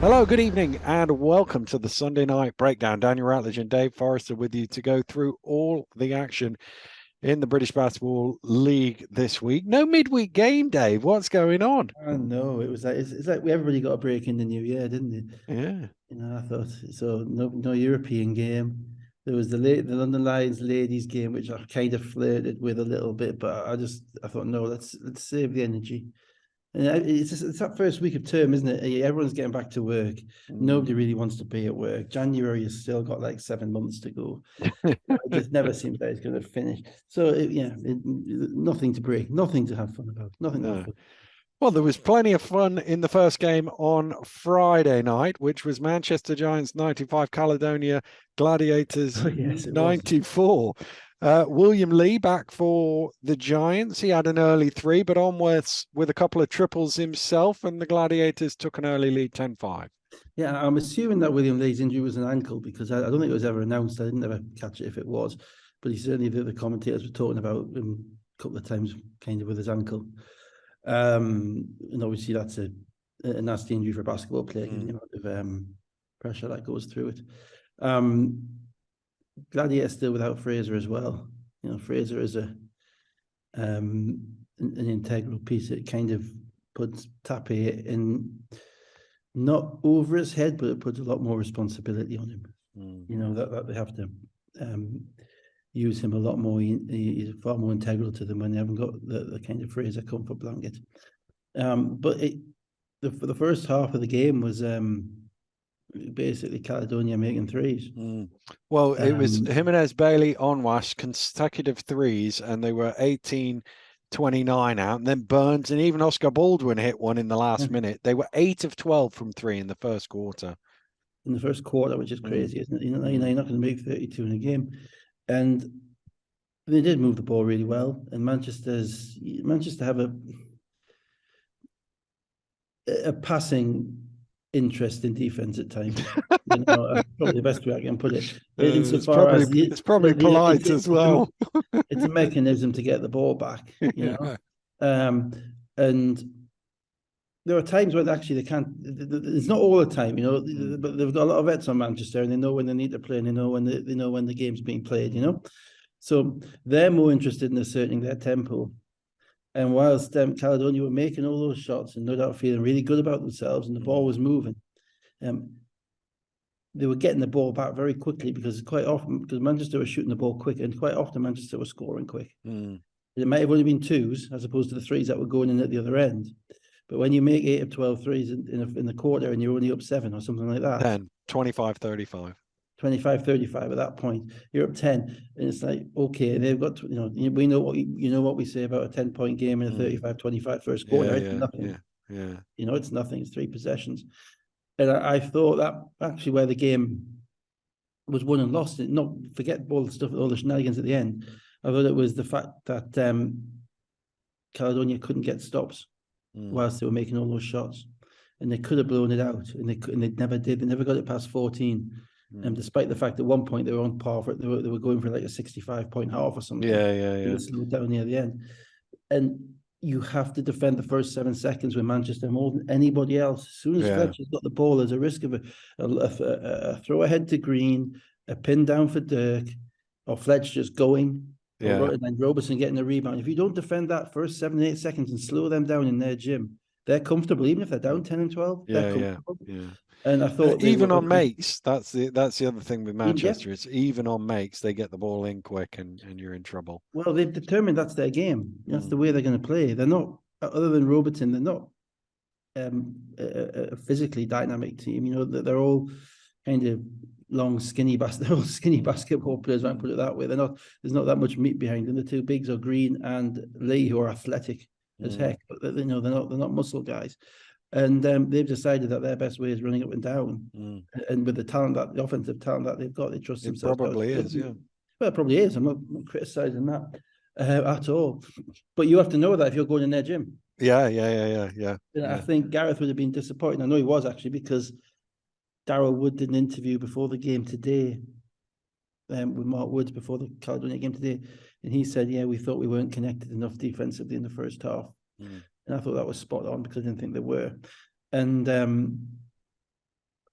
Hello, good evening, and welcome to the Sunday Night Breakdown. Daniel Ratledge and Dave Forrester with you to go through all the action in the British Basketball League this week. No midweek game, Dave. What's going on? I know it was like it's like everybody got a break in the new year, didn't it? Yeah. I thought so. No European game. There was the London Lions ladies game, which I kind of flirted with a little bit, but I thought no, let's save the energy. And it's that first week of term, isn't it? Everyone's getting back to work. Nobody really wants to be at work. January has still got like 7 months to go. It just never seems like it's going to finish. So nothing to break, nothing to have fun about, nothing to have No. fun. Well, there was plenty of fun in the first game on Friday night, which was Manchester Giants 95, Caledonia Gladiators Oh, yes, it was. 94. William Lee back for the Giants. He had an early three, but onwards with a couple of triples himself, and the Gladiators took an early lead 10-5. Yeah, I'm assuming that William Lee's injury was an ankle because I don't think it was ever announced. I didn't ever catch it if it was, but he certainly the commentators were talking about him a couple of times, kind of with his ankle. And obviously that's a nasty injury for a basketball player, given the amount of pressure that goes through it. Gladiator still without Fraser as well. Fraser is an integral piece. It kind of puts Tappy in, not over his head, but it puts a lot more responsibility on him. That they have to use him a lot more. He's far more integral to them when they haven't got the kind of Fraser comfort blanket. But the first half of the game was basically Caledonia making threes. Well, it was Jimenez, Bailey, Onwash, consecutive threes, and they were 18-29 out. And then Burns and even Oscar Baldwin hit one in the last minute. They were 8 of 12 from three in the first quarter. In the first quarter, which is crazy, isn't it? You're not going to make 32 in a game. And they did move the ball really well. And Manchester have a passing interest in defense at times. Probably the best way I can put it. It's probably polite as well. It's a mechanism to get the ball back, and there are times when actually they can't. It's not all the time, but they've got a lot of vets on Manchester, and they know when they need to play, and they know when the game's being played, So they're more interested in asserting their tempo. And whilst Caledonia were making all those shots and no doubt feeling really good about themselves, and the ball was moving, they were getting the ball back very quickly because Manchester was shooting the ball quick, and quite often Manchester was scoring quick. It might have only been twos as opposed to the threes that were going in at the other end. But when you make 8 of 12 threes in the quarter and you're only up 7 or something like that, 10, 25-35. 25-35 at that point, you're up 10, and it's like, okay, they've got to, we know what we say about a 10-point game in a 35-25 first quarter. It's nothing. Yeah. It's nothing. It's 3 possessions. And I thought that actually where the game was won and lost, not forget all the stuff, all the shenanigans at the end. I thought it was the fact that Caledonia couldn't get stops whilst they were making all those shots, and they could have blown it out, and they never did. They never got it past 14. And despite the fact at one point they were on par for it, they were going for like a 65-point half or something. Yeah. It slowed down near the end, and you have to defend the first 7 seconds with Manchester more than anybody else. As soon as Fletcher's got the ball, there's a risk of a throw ahead to Green, a pin down for Dirk, or Fletcher just going, and then Robertson getting the rebound. If you don't defend that first 7 8 seconds and slow them down in their gym, they're comfortable. Even if they're down 10 and 12, they're comfortable. Yeah. And I thought even on makes, that's the other thing with Manchester. It's even on makes, they get the ball in quick and you're in trouble. Well, they've determined that's their game. That's the way they're going to play. They're not, other than Robertson, they're not a physically dynamic team. They're all kind of long, skinny basketball players. I put it that way. There's not that much meat behind them. The two bigs are Green and Lee, who are athletic as heck, but they're not muscle guys. And they've decided that their best way is running up and down. And with the offensive talent that they've got, they trust themselves. It probably is, yeah. Well, it probably is. I'm not criticizing that at all. But you have to know that if you're going in their gym. Yeah. I think Gareth would have been disappointed. I know he was actually, because Darryl Wood did an interview before the game today with Mark Woods before the Caledonia game today. And he said, we thought we weren't connected enough defensively in the first half. And I thought that was spot on because I didn't think they were. And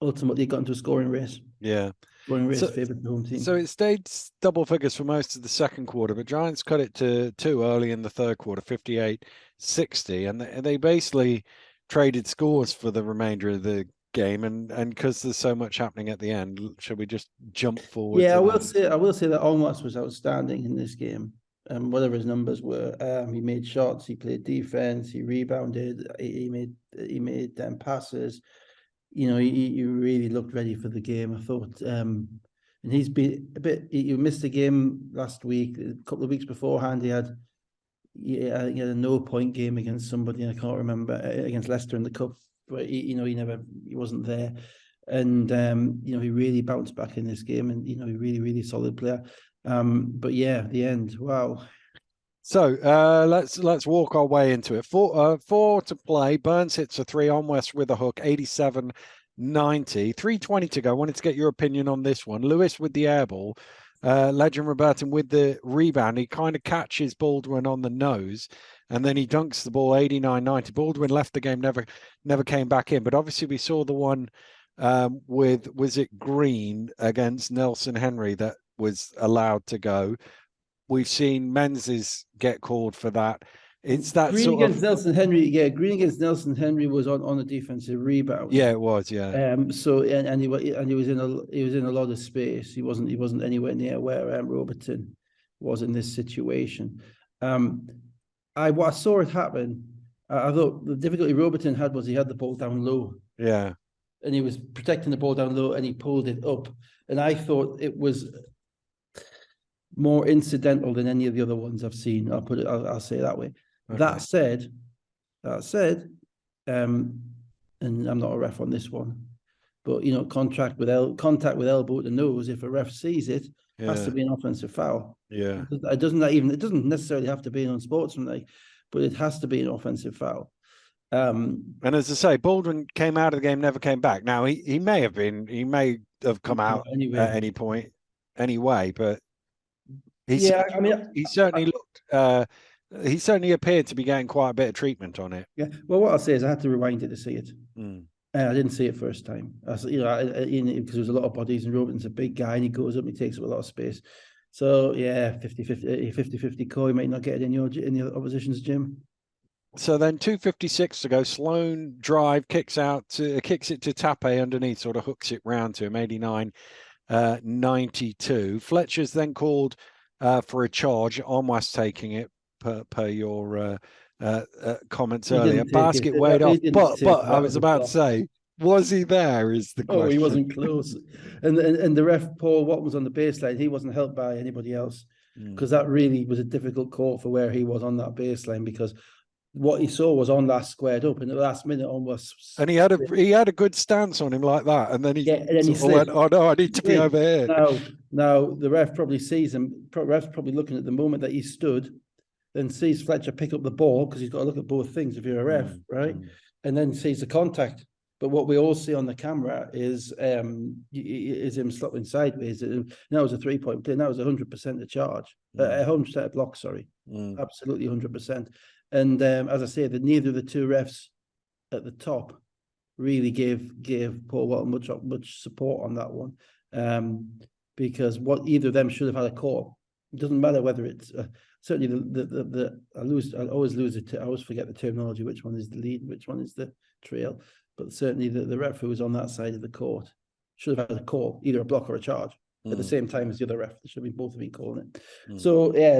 ultimately got into a scoring race. Yeah. Scoring race So, favoured the home team. so it stayed double figures for most of the second quarter, but Giants cut it to 2 early in the third quarter, 58-60, and they basically traded scores for the remainder of the game. And because there's so much happening at the end, should we just jump forward Yeah, to I will that? say that Onwas was outstanding in this game. Whatever his numbers were, he made shots, he played defense, he rebounded, he made passes. You know, he really looked ready for the game. I thought, and he's been a bit. He missed the game last week. A couple of weeks beforehand, he had a no-point game against somebody. I can't remember, against Leicester in the cup. But he wasn't there, and he really bounced back in this game, and he really solid player. But yeah, the end, wow. So let's walk our way into it. Four to play. Burns hits a 3 on West with a hook, 87-90. 3:20 to go. Wanted to get your opinion on this one. Lewis with the air ball. Legend Robertin with the rebound. He kind of catches Baldwin on the nose, and then he dunks the ball 89-90. Baldwin left the game, never came back in. But obviously we saw the one was it Green against Nelson Henry that was allowed to go. We've seen Menzies get called for that. It's that Green sort against of Nelson Henry. Yeah, Green against Nelson Henry was on a defensive rebound. yeah, it was yeah. So and he was in a lot of space. He wasn't anywhere near where Robertson was in this situation. I saw it happen. I thought the difficulty Robertson had was he had the ball down low. Yeah. And he was protecting the ball down low, and he pulled it up. And I thought it was more incidental than any of the other ones I've seen. I'll say it that way. Okay. That said, and I'm not a ref on this one, but contact with elbow at the nose, if a ref sees it, has to be an offensive foul. Yeah. It doesn't necessarily have to be an unsportsmanlike, but it has to be an offensive foul. And as I say, Baldwin came out of the game, never came back. Now he may have come out anyway. At any point anyway, but he certainly looked. He certainly appeared to be getting quite a bit of treatment on it. Yeah. Well, what I'll say is I had to rewind it to see it. I didn't see it first time. Because there's a lot of bodies, and Robinson's a big guy, and he goes up and he takes up a lot of space. So yeah, 50-50 call. You might not get it in the opposition's gym. So then 2:56 to go. Sloan drive, kicks it to Tape underneath, sort of hooks it round to him, 89-92. Fletcher's then called for a charge. Onwas taking it per your comments earlier. Basket weighed off, but I was about to say, was he there? Is the question. Oh, he wasn't close. And the ref, Paul Watt, was on the baseline. He wasn't helped by anybody else, because that really was a difficult call for where he was on that baseline, because what he saw was Onwas squared up in the last minute. Onwas, and he had a good stance on him like that, and then he went, "Oh no, I need to be over here." Now the ref probably sees him. Ref's probably looking at the moment that he stood, then sees Fletcher pick up the ball, because he's got to look at both things if you're a ref, right? And then sees the contact. But what we all see on the camera is him slapping sideways. That was a 3-point play. That was 100% a charge, 100% a block. Sorry, absolutely 100%. And as I say, neither of the two refs at the top really gave Paul Walton much support on that one, because what either of them should have had a call. It doesn't matter whether it's certainly I always forget the terminology. Which one is the lead? Which one is the trail? But certainly the ref who was on that side of the court should have had a call, either a block or a charge, at the same time as the other ref. They should be both of them calling it. So yeah,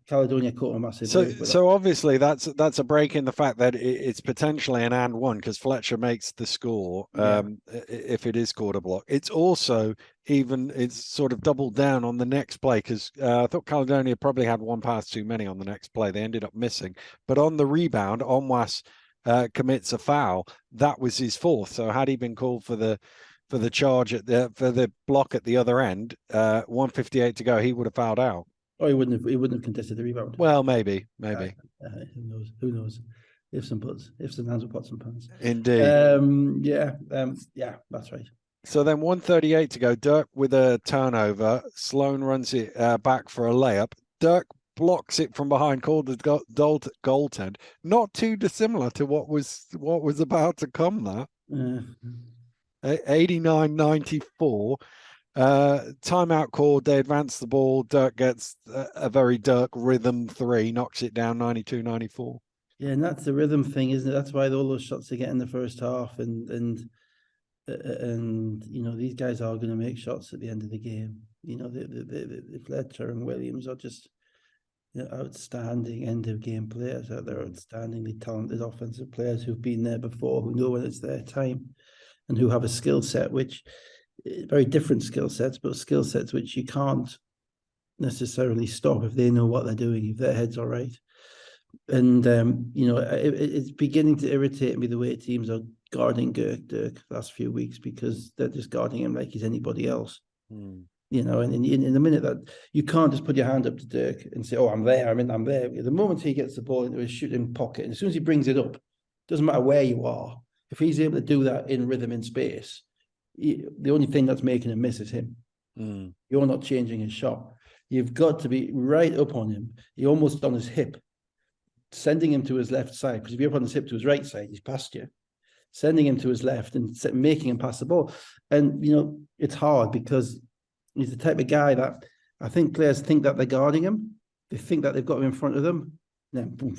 Caledonia caught a massive. So obviously that's a break in the fact that it's potentially an and one, because Fletcher makes the score if it is called a block. It's also it's sort of doubled down on the next play, because I thought Caledonia probably had one pass too many on the next play. They ended up missing, but on the rebound, Onwas commits a foul. That was his fourth. So had he been called for the charge for the block at the other end, 1:58 to go, he would have fouled out. Oh, he wouldn't have contested the rebound. Well, maybe. Who knows? Ifs and buts, ifs and hands with pots and pans. Indeed. Yeah, that's right. So then 1:38 to go. Dirk with a turnover. Sloan runs it back for a layup. Dirk blocks it from behind, called the goaltend. Not too dissimilar to what was about to come. That. 89-94. Timeout called. They advance the ball. Dirk gets a very Dirk rhythm three, knocks it down 92-94. Yeah, and that's the rhythm thing, isn't it? That's why all those shots they get in the first half, and you know, these guys are going to make shots at the end of the game. You know, the Fletcher and Williams are just, you know, outstanding end of game players. They're outstandingly talented offensive players who've been there before, who know when it's their time, and who have a skill set which very different skill sets, but skill sets which you can't necessarily stop if they know what they're doing, if their heads are right. And you know, it's beginning to irritate me the way teams are guarding Dirk the last few weeks, because they're just guarding him like he's anybody else. You know, and in the minute that you can't just put your hand up to Dirk and say, "Oh, I'm there, I'm there." The moment he gets the ball into his shooting pocket, and as soon as he brings it up, doesn't matter where you are, if he's able to do that in rhythm in space, the only thing that's making him miss is him. You're not changing his shot. You've got to be right up on him. You're almost on his hip, sending him to his left side, because if you're up on his hip to his right side, he's past you. Sending him to his left and making him pass the ball. And, you know, it's hard because he's the type of guy that I think players think that they're guarding him. They think that they've got him in front of them. And then, boom,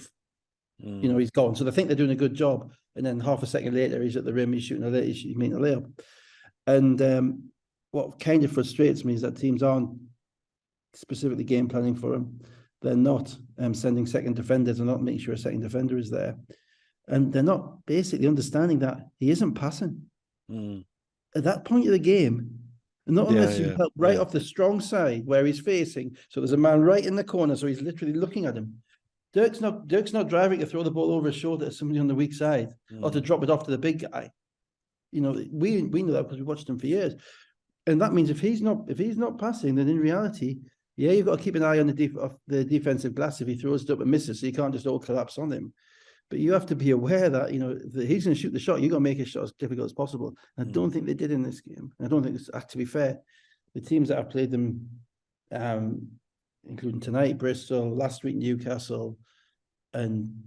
you know, he's gone. So they think they're doing a good job. And then half a second later, he's at the rim, he's making a layup. And what kind of frustrates me is that teams aren't specifically game planning for him. They're not sending second defenders. They're not making sure a second defender is there. And they're not basically understanding that he isn't passing. At that point of the game, not unless you help right off the strong side where he's facing. So there's a man right in the corner, so he's literally looking at him. Dirk's not driving to throw the ball over his shoulder to somebody on the weak side or to drop it off to the big guy. You know, we know that because we watched him for years. And that means if he's not passing, then in reality, you've got to keep an eye on the defensive glass if he throws it up and misses, so you can't just all collapse on him. But you have to be aware that, you know, that he's going to shoot the shot. You've got to make his shot as difficult as possible. I don't think they did in this game. I don't think it's, to be fair, the teams that have played them, including tonight, Bristol, last week, Newcastle, and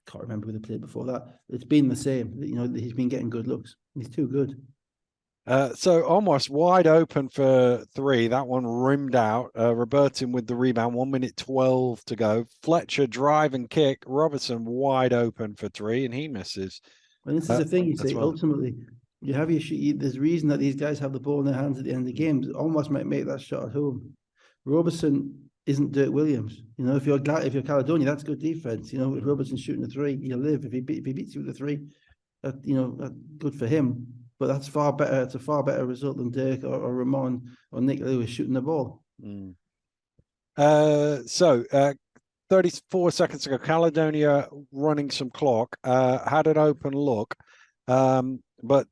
can't remember who they played before that. It's been the same. You know, he's been getting good looks. He's too good. So almost wide open for three. That one rimmed out. Robertson with the rebound. 1 minute 12 to go. Fletcher drive and kick. Robertson wide open for three, and he misses. And this is the thing, you say, ultimately, you have your shot. There's a reason that these guys have the ball in their hands at the end of the game. Almost might make that shot at home. Robertson isn't Dirk Williams. You know, if you're Caledonia, that's good defense. You know, if Robertson's shooting a three, you'll live. If he beats you with a three, that's good for him. But that's far better. It's a far better result than Dirk or Ramon or Nick Lewis shooting the ball. 34 seconds ago, Caledonia running some clock, had an open look, but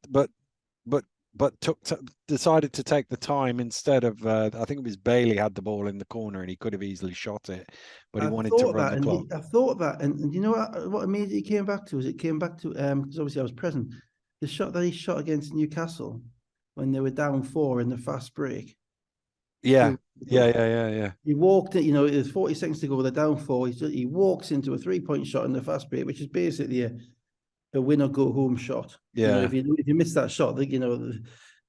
decided to take the time instead of. I think it was Bailey had the ball in the corner and he could have easily shot it, but he wanted to run the clock. I thought that, and you know what immediately came back to because obviously I was present. The shot that he shot against Newcastle when they were down 4 in the fast break. Yeah. He walked it, you know, there's 40 seconds to go, they're down 4. He walks into a 3-point shot in the fast break, which is basically a win or go home shot. Yeah. You know, if you miss that shot, you know,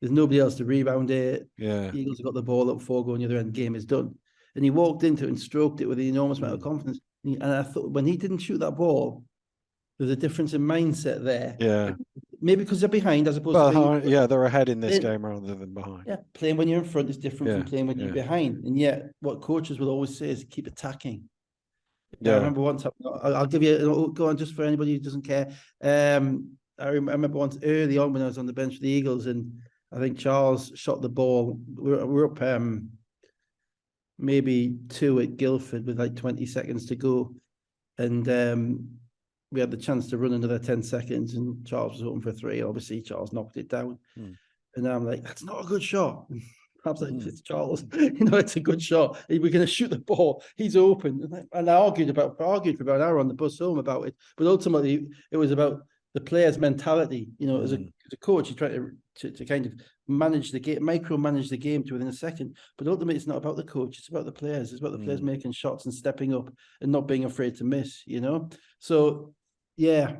there's nobody else to rebound it. Yeah. Eagles have got the ball up 4 going the other end, the game is done. And he walked into it and stroked it with an enormous amount of confidence. And I thought when he didn't shoot that ball, there's a difference in mindset there. Yeah. Maybe because they're behind as opposed to being... they're ahead in this game rather than behind. Yeah, playing when you're in front is different from playing when you're behind. And yet, what coaches will always say is keep attacking. I remember once, I'll give you, go on just for anybody who doesn't care. I remember once early on when I was on the bench for the Eagles, and I think Charles shot the ball. We're up maybe 2 at Guildford with like 20 seconds to go. And we had the chance to run another 10 seconds, and Charles was open for 3. Obviously, Charles knocked it down. And I'm like, that's not a good shot. I was like, it's Charles. You know, it's a good shot. We're going to shoot the ball. He's open. And I argued for about an hour on the bus home about it. But ultimately, it was about the player's mentality. You know, as a coach, you try to kind of manage the game, micromanage the game to within a second. But ultimately, it's not about the coach. It's about the players. It's about the players making shots and stepping up and not being afraid to miss, you know? So, yeah.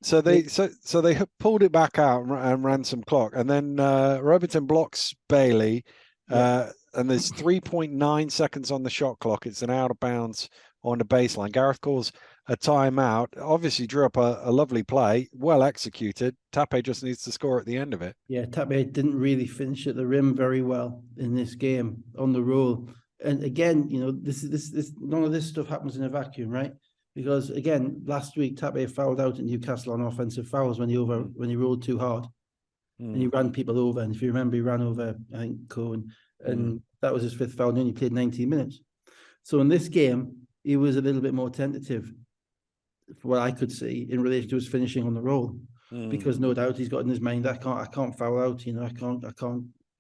So they pulled it back out and ran some clock, and then Robertson blocks Bailey, and there's 3.9 seconds on the shot clock. It's an out of bounds on the baseline. Gareth calls a timeout. Obviously drew up a lovely play, well executed. Tape just needs to score at the end of it. Yeah, Tape didn't really finish at the rim very well in this game on the roll. And again, this none of this stuff happens in a vacuum, right? Because again, last week Tape fouled out at Newcastle on offensive fouls when he rolled too hard, and he ran people over. And if you remember, he ran over, I think, Cohen, and that was his 5th foul. And then he played 19 minutes. So in this game, he was a little bit more tentative, for what I could see, in relation to his finishing on the roll, because no doubt he's got in his mind, I can't foul out. I can't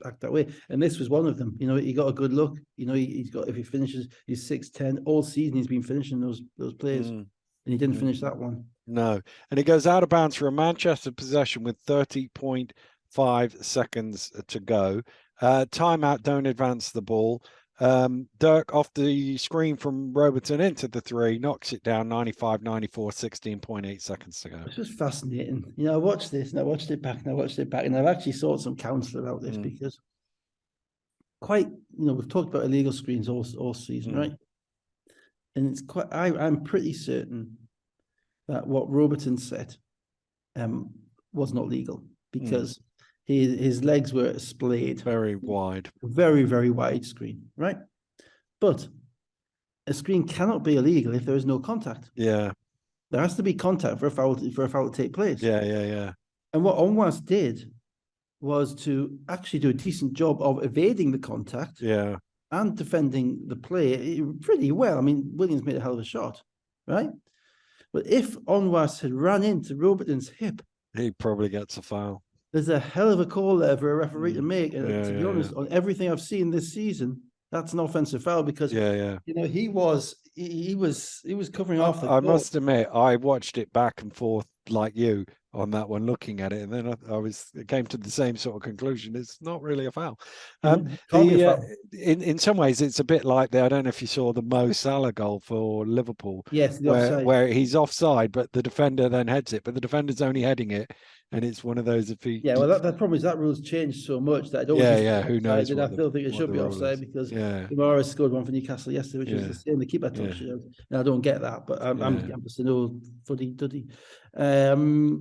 act that way. And this was one of them. He got a good look. He's got, if he finishes, he's 6'10". All season he's been finishing those plays, and he didn't finish that one. No, and it goes out of bounds for a Manchester possession with 30.5 seconds to go. Timeout, don't advance the ball. Dirk off the screen from Robertson into the 3, knocks it down 95-94, 16.8 seconds to go. It's just fascinating. I watched this and I watched it back and I watched it back, and I've actually sought some counsel about this because we've talked about illegal screens all season, right? And it's I'm pretty certain that what Robertson said was not legal, because his legs were splayed. Very wide. Very, very wide screen, right? But a screen cannot be illegal if there is no contact. Yeah. There has to be contact for a foul to take place. Yeah. And what Onwas did was to actually do a decent job of evading the contact and defending the play pretty well. I mean, Williams made a hell of a shot, right? But if Onwas had run into Robertson's hip, he probably gets a foul. There's a hell of a call there for a referee to make. And to be honest, on everything I've seen this season, that's an offensive foul, because he was covering off the goal. I must admit, I watched it back and forth like you on that one, looking at it, and then it came to the same sort of conclusion. It's not really a foul. In some ways, it's a bit like I don't know if you saw the Mo Salah goal for Liverpool. Yes, where he's offside, but the defender then heads it, but the defender's only heading it, and it's one of those. If he the problem is that rule's changed so much that I don't. Who knows? I still think it should be offside, because Kamara scored one for Newcastle yesterday, which was the same. The keeper touched it out. And I don't get that, but I'm just an old fuddy duddy. No,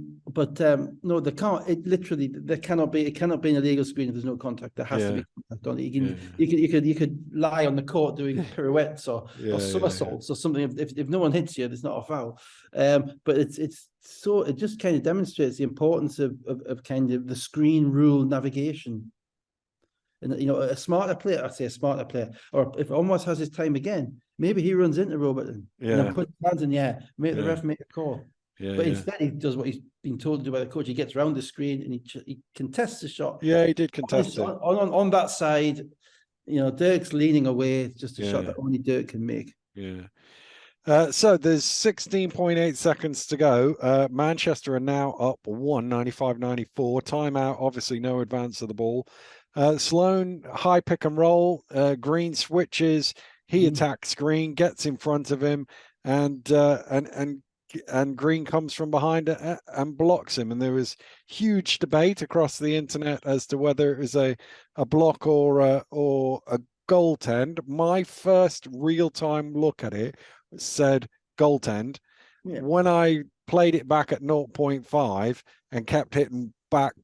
there can't. It cannot be an illegal screen if there's no contact. There has to be contact on it. You could lie on the court doing pirouettes or somersaults or something. If no one hits you, it's not a foul. But it just kind of demonstrates the importance of kind of the screen rule navigation. And a smarter player, or if Onwas has his time again, maybe he runs into Robertson and put his hands in the air, make the ref make a call. But instead he does what he's been told to do by the coach. He gets around the screen and he contests the shot. Yeah, he did contest it. On that side, Dirk's leaning away. It's just a shot that only Dirk can make. Yeah. So there's 16.8 seconds to go. Manchester are now up 95-94. Timeout, obviously no advance of the ball. Sloan, high pick and roll. Green switches. He attacks Green, gets in front of him, and Green comes from behind and blocks him. And there was huge debate across the internet as to whether it was a block or a goaltend. My first real-time look at it said goaltend. When I played it back at 0.5 and kept hitting back,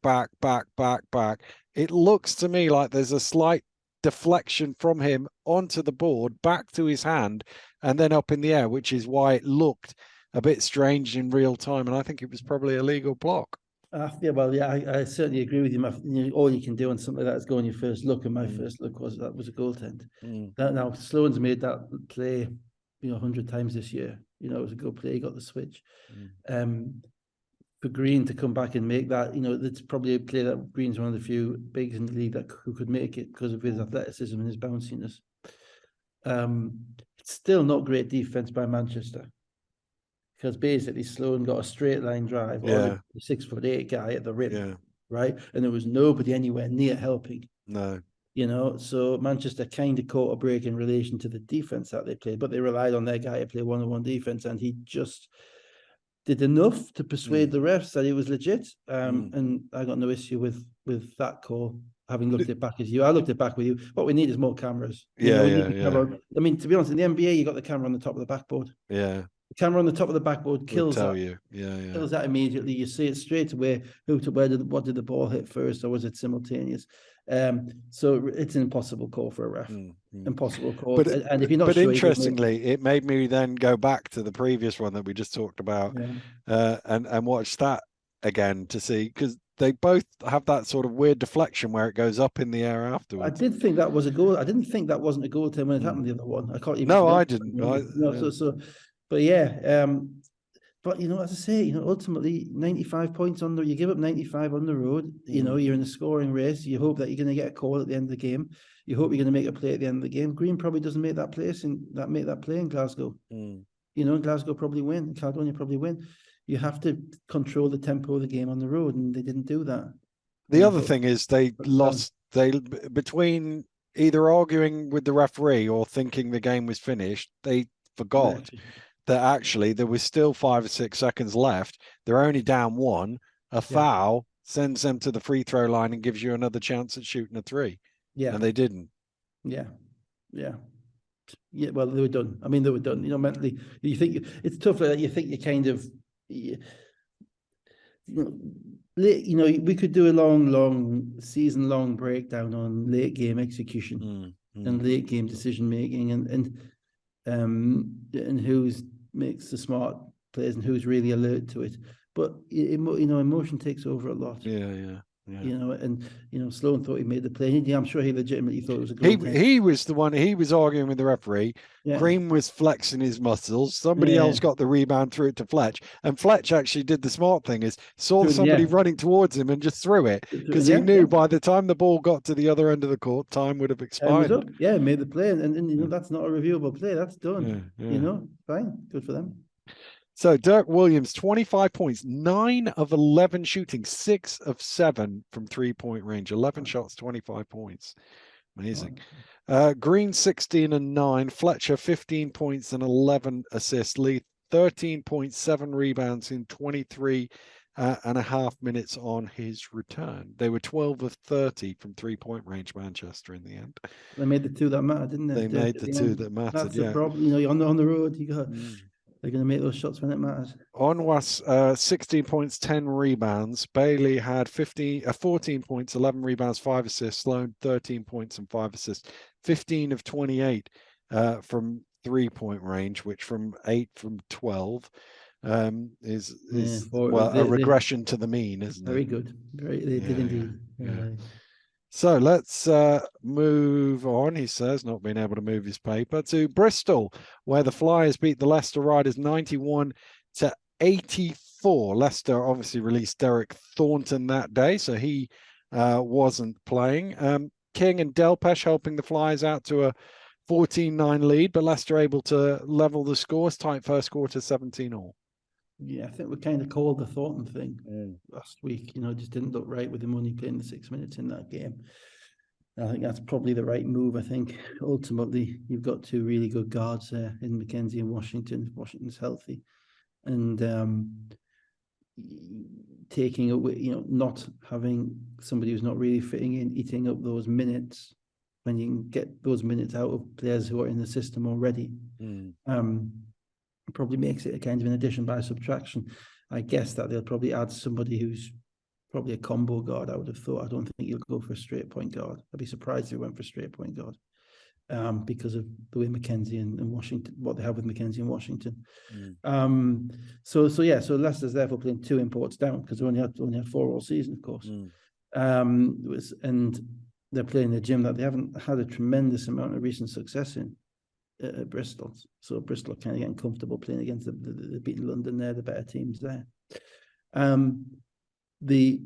it looks to me like there's a slight deflection from him onto the board, back to his hand, and then up in the air, which is why it looked a bit strange in real time. And I think it was probably a legal block. I certainly agree with you. All you can do on something like that is go on your first look, and my first look was a goaltend. Now Sloan's made that play 100 times this year. It was a good play. He got the switch. For Green to come back and make that, it's probably a play that Green's one of the few bigs in the league who could make it because of his athleticism and his bounciness. It's still not great defense by Manchester, because basically Sloan got a straight line drive on a 6'8" guy at the rim, right? And there was nobody anywhere near helping. No. So Manchester kind of caught a break in relation to the defense that they played, but they relied on their guy to play one-on-one defense, and he just did enough to persuade the refs that it was legit. And I got no issue with that call. Having looked it back as you, I looked it back with you. What we need is more cameras. Yeah, I mean, to be honest, in the NBA, you got the camera on the top of the backboard. Yeah. The camera on the top of the backboard kills tell that. you. Yeah. Kills that immediately. You see it straight away. What did the ball hit first, or was it simultaneous? So it's an impossible call for a ref. Impossible call. And if you're not sure, interestingly, it made me then go back to the previous one that we just talked about, and watch that again to see, because they both have that sort of weird deflection where it goes up in the air afterwards. I did think that was a goal. I didn't think that wasn't a goal to him when it happened the other one. I can't even. No, I didn't. But yeah. But as I say, ultimately 95 points on you give up 95 on the road. You're in a scoring race. You hope that you're going to get a call at the end of the game. You hope you're going to make a play at the end of the game. Green probably doesn't make that play in Glasgow. Glasgow probably win. Caledonia probably win. You have to control the tempo of the game on the road, and they didn't do that. The other thing is they lost. They between either arguing with the referee or thinking the game was finished, they forgot that actually there was still 5 or 6 seconds left. They're only down 1. A foul sends them to the free throw line and gives you another chance at shooting a 3. Yeah, and they didn't. Yeah. Well, they were done. I mean, they were done. Mentally, you think it's tough. You think you kind of. We could do a long season-long breakdown on late game execution and late game decision making, and who makes the smart plays and who's really alert to it. But emotion takes over a lot. Yeah. Sloan thought he made the play. I'm sure he legitimately thought it was a goal. He was the one. He was arguing with the referee. Yeah. Green was flexing his muscles. Somebody else got the rebound, threw it to Fletch, and Fletch actually did the smart thing: is saw somebody running towards him and just threw it, because he knew by the time the ball got to the other end of the court, time would have expired. Made the play, and that's not a reviewable play. That's done. Fine, good for them. So Dirk Williams, 25 points, 9 of 11 shooting, 6 of 7 from 3-point range, 11 shots, 25 points. Amazing. Green, 16 and 9. Fletcher, 15 points and 11 assists. Lee, 13.7 rebounds in 23 and a half minutes on his return. They were 12 of 30 from 3-point range, Manchester, in the end. They made the two that mattered, didn't they? They made the two that mattered. That's the problem. On the road, you got. They're going to make those shots when it matters. Onwas, 16 points, 10 rebounds. Bailey had 14 points, 11 rebounds, 5 assists. Sloan, 13 points and 5 assists. 15 of 28 from 3-point range, which from 8 from 12 is a regression to the mean, isn't it? Very good. They did indeed. Yeah. So let's move on, he says, not being able to move his paper, to Bristol, where the Flyers beat the Leicester Riders 91-84. Leicester obviously released Derek Thornton that day, so he wasn't playing. King and Delpesh helping the Flyers out to a 14-9 lead, but Leicester able to level the scores. Tight first quarter, 17-all. Yeah, I think we kind of called the Thornton thing last week. Just didn't look right with him only playing the 6 minutes in that game. I think that's probably the right move. I think ultimately you've got two really good guards there in McKenzie and Washington. Washington's healthy, and taking away, not having somebody who's not really fitting in, eating up those minutes when you can get those minutes out of players who are in the system already. Probably makes it a kind of an addition by subtraction. I guess that they'll probably add somebody who's probably a combo guard, I would have thought. I don't think you'll go for a straight point guard. I'd be surprised if they went for a straight point guard because of the way McKenzie and Washington, what they have with McKenzie and Washington. So Leicester's therefore playing 2 imports down because they only had 4 all season, of course. And they're playing a gym that they haven't had a tremendous amount of recent success in. At Bristol, so Bristol are kind of getting comfortable playing against the beaten London. They're the better teams there. The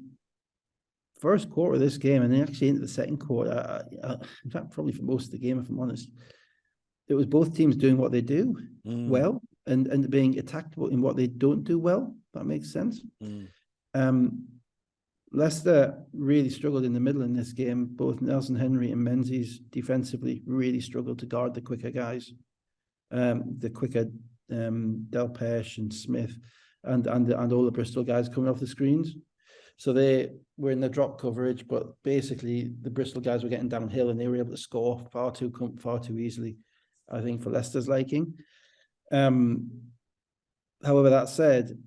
first quarter of this game, and then actually into the second quarter, in fact, probably for most of the game, if I'm honest, it was both teams doing what they do well and being attacked in what they don't do well. That makes sense. Leicester really struggled in the middle in this game. Both Nelson Henry and Menzies defensively really struggled to guard the quicker guys, the quicker Delpesh and Smith. and all the Bristol guys coming off the screens. So they were in the drop coverage, but basically the Bristol guys were getting downhill and they were able to score far too easily, I think, for Leicester's liking. However, that said,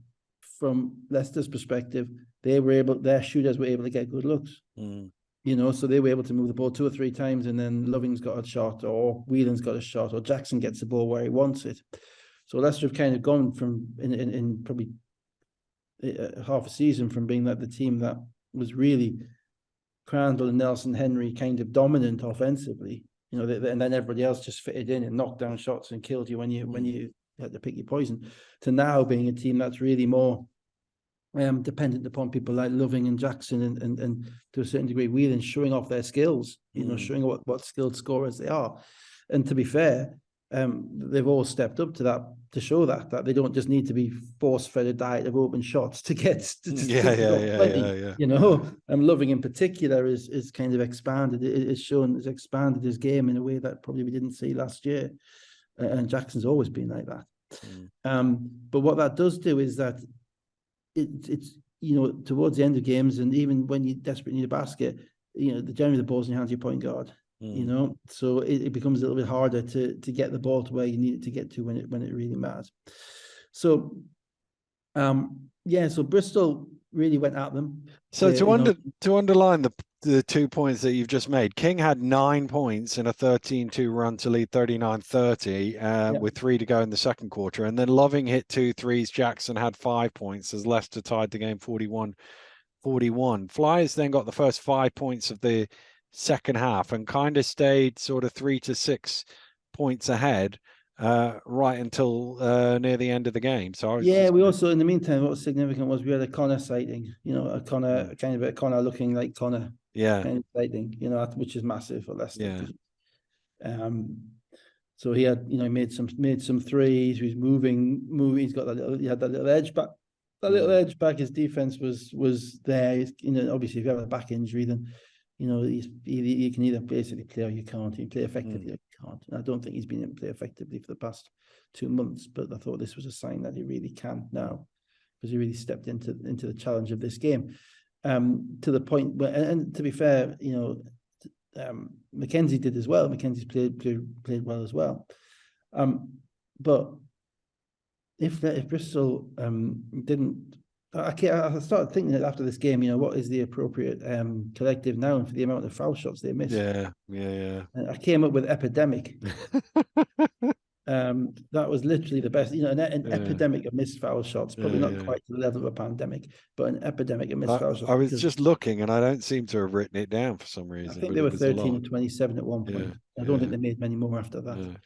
from Leicester's perspective, their shooters were able to get good looks. So they were able to move the ball 2 or 3 times, and then Loving's got a shot, or Whelan's got a shot, or Jackson gets the ball where he wants it. So Leicester have kind of gone from in probably half a season from being like the team that was really Crandall and Nelson Henry kind of dominant offensively, and then everybody else just fitted in and knocked down shots and killed you when you had to pick your poison, to now being a team that's really more dependent upon people like Loving and Jackson and to a certain degree Whelan showing off their skills, showing what skilled scorers they are. And to be fair, they've all stepped up to that, to show that they don't just need to be force-fed a diet of open shots to get to Loving in particular is kind of expanded. It's expanded his game in a way that probably we didn't see last year, and Jackson's always been like that. But what that does do is that it's towards the end of games, and even when you desperately need a basket, generally the ball's in your hands, your point guard. So it becomes a little bit harder to get the ball to where you need it to get to when it really matters. So so Bristol really went at them. So to underline the 2 points that you've just made, King had 9 points in a 13-2 run to lead 39-30 with 3 to go in the second quarter, and then Loving hit 2 threes. Jackson had 5 points as Leicester tied the game 41-41. Flyers then got the first 5 points of the second half and kind of stayed sort of 3 to 6 points ahead right until near the end of the game. So we also, in the meantime, what was significant was we had a Connor sighting, a Connor kind of a Connor looking like Connor kind of sighting, which is massive for Leicester. So he had, made some threes. He was moving. He's got he had that little edge back. Edge back. His defense was there. Obviously, if you have a back injury, then you can either basically play or you can't. You can play effectively or you can't. And I don't think he's been able to play effectively for the past 2 months, but I thought this was a sign that he really can now, because he really stepped into the challenge of this game. To the point where, and to be fair, Mackenzie did as well. Mackenzie's played well as well. But if Bristol didn't. I started thinking that after this game, what is the appropriate collective noun for the amount of foul shots they missed? Yeah. I came up with epidemic. That was literally the best. An epidemic of missed foul shots. Probably not quite to the level of a pandemic, but an epidemic of missed foul shots. I was just looking, and I don't seem to have written it down for some reason. I think they were 13 and 27 at one point. I don't think they made many more after that.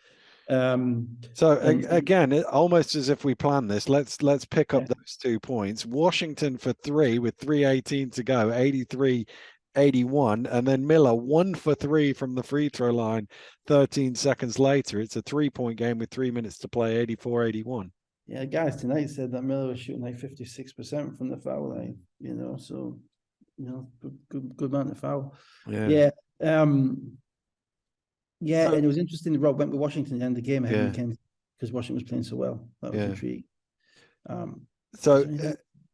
Again, almost as if we planned this, let's pick up those 2 points. Washington for 3 with 3:18 to go, 83-81, and then Miller 1 for 3 from the free throw line 13 seconds later. It's a 3-point game with 3 minutes to play, 84-81. Yeah, guys tonight said that Miller was shooting like 56% from the foul line, so good amount of foul. And it was interesting that Rob went with Washington at the end of the game ahead of Mackenzie, because Washington was playing so well. That was intriguing.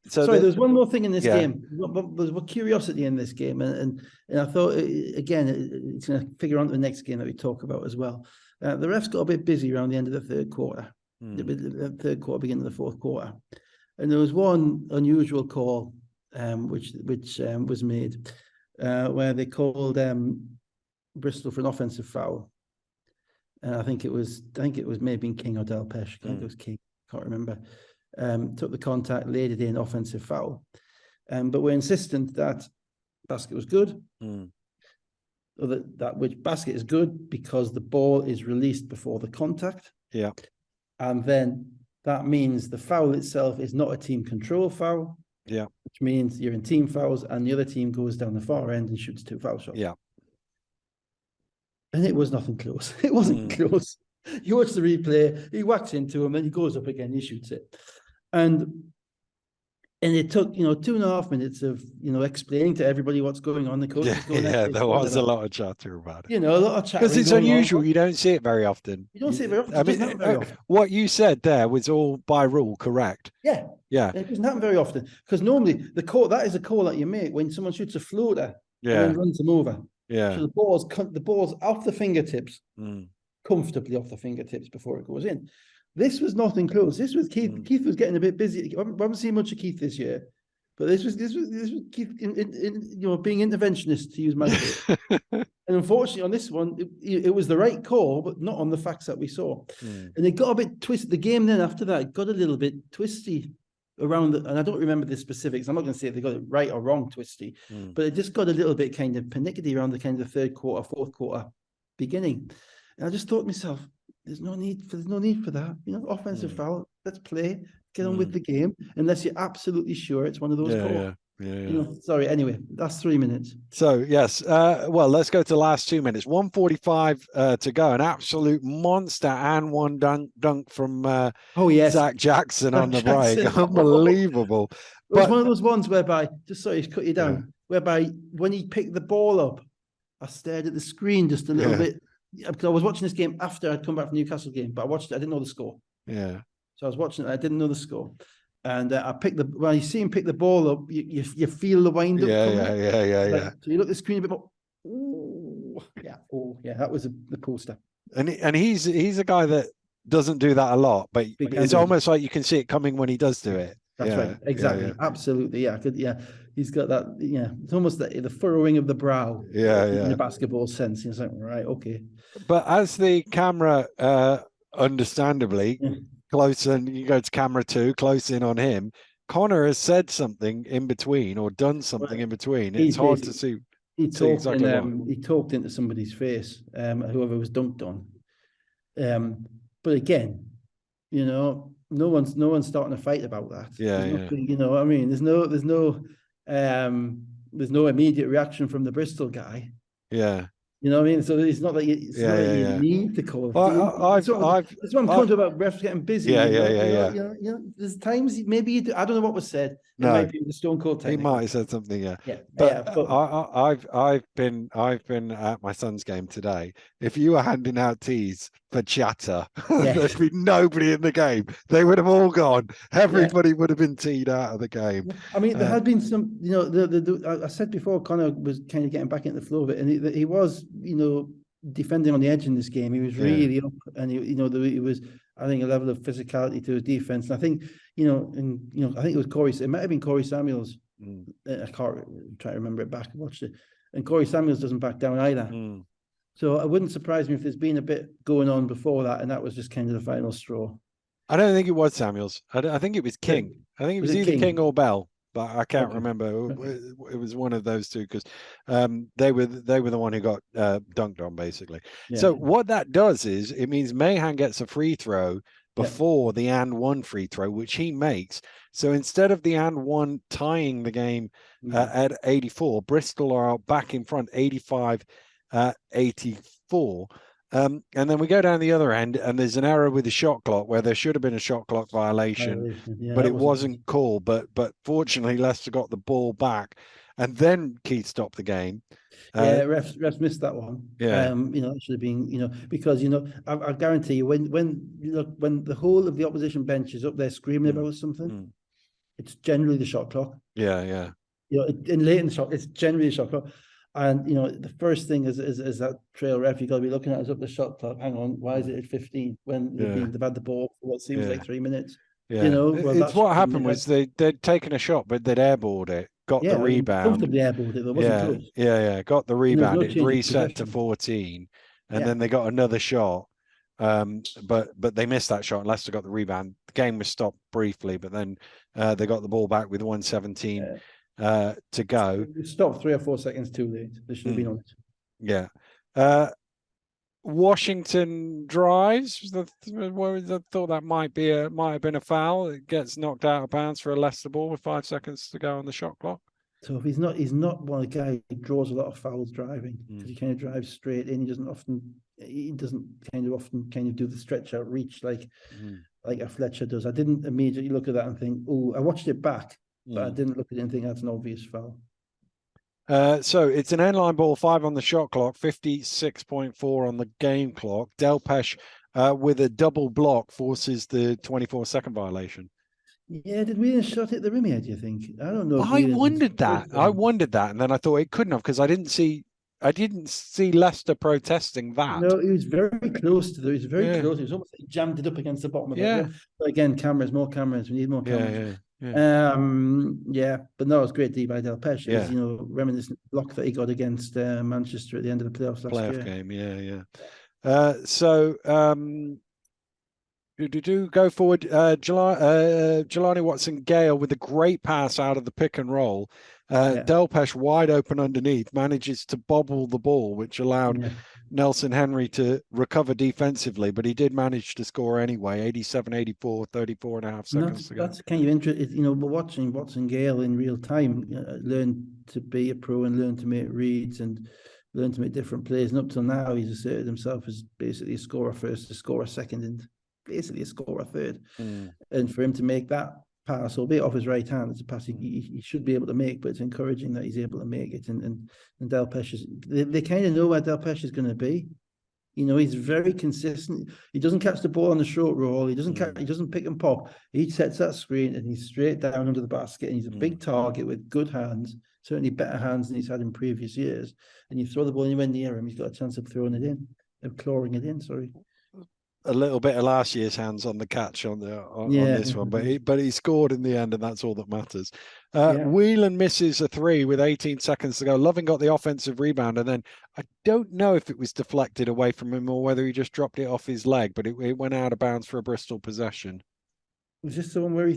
Sorry, there was one more thing in this game. There's one curiosity in this game, and I thought, again, it's going to figure on to the next game that we talk about as well. The refs got a bit busy around the end of the third quarter, the third quarter, beginning of the fourth quarter, and there was one unusual call which was made where they called Bristol for an offensive foul. I think it was maybe King or Delpesh. I think it was King. Can't remember. Took the contact, laid it in, offensive foul. But we're insistent that basket was good. Or that which basket is good because the ball is released before the contact. Yeah. And then that means the foul itself is not a team control foul. Yeah. Which means you're in team fouls and the other team goes down the far end and shoots 2 foul shots. Yeah. And it was nothing close. It wasn't close. You watch the replay, he whacks into him and he goes up again, he shoots it. And And it took, 2.5 minutes of, explaining to everybody what's going on. The coach was going, Yeah, there was a lot of chatter about it. a lot of Because chattering it's going unusual. on. You don't see it very often. You don't see it very often. I It doesn't mean, happen very often. what you said there was all by rule correct. Yeah. Yeah. It doesn't happen very often because normally that is a call that you make when someone shoots a floater and Yeah. then runs them over. Yeah. So the ball's off the fingertips, comfortably off the fingertips before it goes in. This was nothing close. This was Keith. Keith was getting a bit busy. I haven't seen much of Keith this year, but this was Keith being interventionist, to use my phrase. And unfortunately, on this one, it was the right call, but not on the facts that we saw. And it got a bit twisted. The game then after that got a little bit twisty around, and I don't remember the specifics. I'm not going to say if they got it right or wrong twisty, but it just got a little bit kind of panicky around the kind of third quarter, fourth quarter beginning. And I just thought to myself, there's no need for that. Offensive foul. Let's play. Get on with the game. Unless you're absolutely sure it's one of those calls. Yeah. Sorry. Anyway, that's 3 minutes. So yes. Well, let's go to the last 2 minutes. 1:45 to go. An absolute monster and one dunk from Zach Jackson on the break. Unbelievable. It was one of those ones whereby, just sorry to cut you down, whereby when he picked the ball up, I stared at the screen just a little bit. Because I was watching this game after I'd come back from the Newcastle game, but I watched it. I didn't know the score. Yeah. So I was watching it. I didn't know the score, and when you see him pick the ball up, you feel the wind up. Yeah. So you look at the screen a bit more. Ooh, yeah. That was the cool stuff. And he's a guy that doesn't do that a lot, but it's almost like you can see it coming when he does do it. That's right. Exactly. Absolutely. Yeah. He's got that. Yeah. It's almost the furrowing of the brow. In the basketball sense. It's like, right. Okay. But as the camera, understandably, close, and you go to camera 2, close in on him, Connor has said something in between or done something in between. It's hard to see. He talked into somebody's face, whoever was dunked on. But again, no one's starting a fight about that. I mean, there's no immediate reaction from the Bristol guy. Yeah. You know what I mean? So it's not that you need to call. That's what I'm talking about. Refs getting busy. Yeah. There's times maybe you do, I don't know what was said. No, it might be the Stone Cold technique. He might have said something. Yeah. But I've been at my son's game today. If you were handing out teas for chatter, there'd be nobody in the game. They would have all gone. Everybody would have been teed out of the game. I mean, there had been some. I said before, Connor was kind of getting back into the flow of it, and he was, defending on the edge in this game. He was really up, and he was, I think, a level of physicality to his defense. And I think, I think it was Corey. It might have been Corey Samuels. I can't try to remember it back. I watched it, and Corey Samuels doesn't back down either. So it wouldn't surprise me if there's been a bit going on before that, and that was just kind of the final straw. I don't think it was Samuels. I think it was King. I think it was either King or Bell, but I can't remember. It was one of those two because they were the one who got dunked on, basically. So what that does is it means Mahan gets a free throw before the and one free throw, which he makes. So instead of the and one tying the game at 84, Bristol are back in front 85-84. And then we go down the other end, and there's an error with the shot clock where there should have been a shot clock violation, but it wasn't called. But fortunately, Leicester got the ball back, and then Keith stopped the game. Refs missed that one. It should have been, because I guarantee you when the whole of the opposition bench is up there screaming about something, it's generally the shot clock. In late in the shot, it's generally the shot clock. And the first thing is that trail ref you got to be looking at is up the shot clock. Hang on, why is it at 15 when they've had the ball for what seems like 3 minutes? It's what happened was they'd taken a shot, but they'd airballed it, got the rebound, comfortably airballed it. It wasn't close. Got the rebound. It reset to 14, and then they got another shot. But they missed that shot. Leicester got the rebound. The game was stopped briefly, but then they got the ball back with 1:17 to go. It stopped 3 or 4 seconds too late. They should have been on it. Yeah. Washington drives. I thought that might have been a foul. It gets knocked out of bounds for a Leicester ball with 5 seconds to go on the shot clock. So if he's not one of the guys who draws a lot of fouls driving because he kind of drives straight in. He doesn't often do the stretch out reach like a Fletcher does. I didn't immediately look at that and think, oh, I watched it back. but I didn't look at it and think that's an obvious foul. So it's an end line ball, 5 on the shot clock, 56.4 on the game clock. Delpesh with a double block forces the 24-second violation. Yeah, did Whelan shot hit the rim here, do you think? I don't know. I wondered that. And then I thought it couldn't have, because I didn't see Leicester protesting that. No, he was very close to the. He was very Yeah. close. He was almost like he jammed it up against the bottom of Yeah. it. But again, more cameras. We need more cameras. Yeah. But no, it was great D by Delpesh. It Yeah. was, reminiscent block that he got against Manchester at the end of the playoffs last year. Game, go forward. Jelani Watson-Gale with a great pass out of the pick and roll. Delpesh wide open underneath, manages to bobble the ball, which allowed Nelson Henry to recover defensively, but he did manage to score anyway. 87-84, 34 and a half seconds to go. That's kind of interesting. We're watching Watson-Gale in real time learn to be a pro and learn to make reads and learn to make different plays. And up till now, he's asserted himself as basically a scorer first, a scorer second, and basically a scorer third. And for him to make that pass, albeit off his right hand, it's a pass he should be able to make, but it's encouraging that he's able to make it. And Delpesh they kind of know where Delpesh is going to be. He's very consistent. He doesn't catch the ball on the short roll. He doesn't pick and pop. He sets that screen and he's straight down under the basket, and he's a big target with good hands, certainly better hands than he's had in previous years. And you throw the ball anywhere near him, he's got a chance of throwing it in, of clawing it in, sorry. A little bit of last year's hands on the catch on this one, but he scored in the end, and that's all that matters. Whelan misses a 3 with 18 seconds to go. Loving got the offensive rebound, and then I don't know if it was deflected away from him or whether he just dropped it off his leg, but it went out of bounds for a Bristol possession. Was this the one where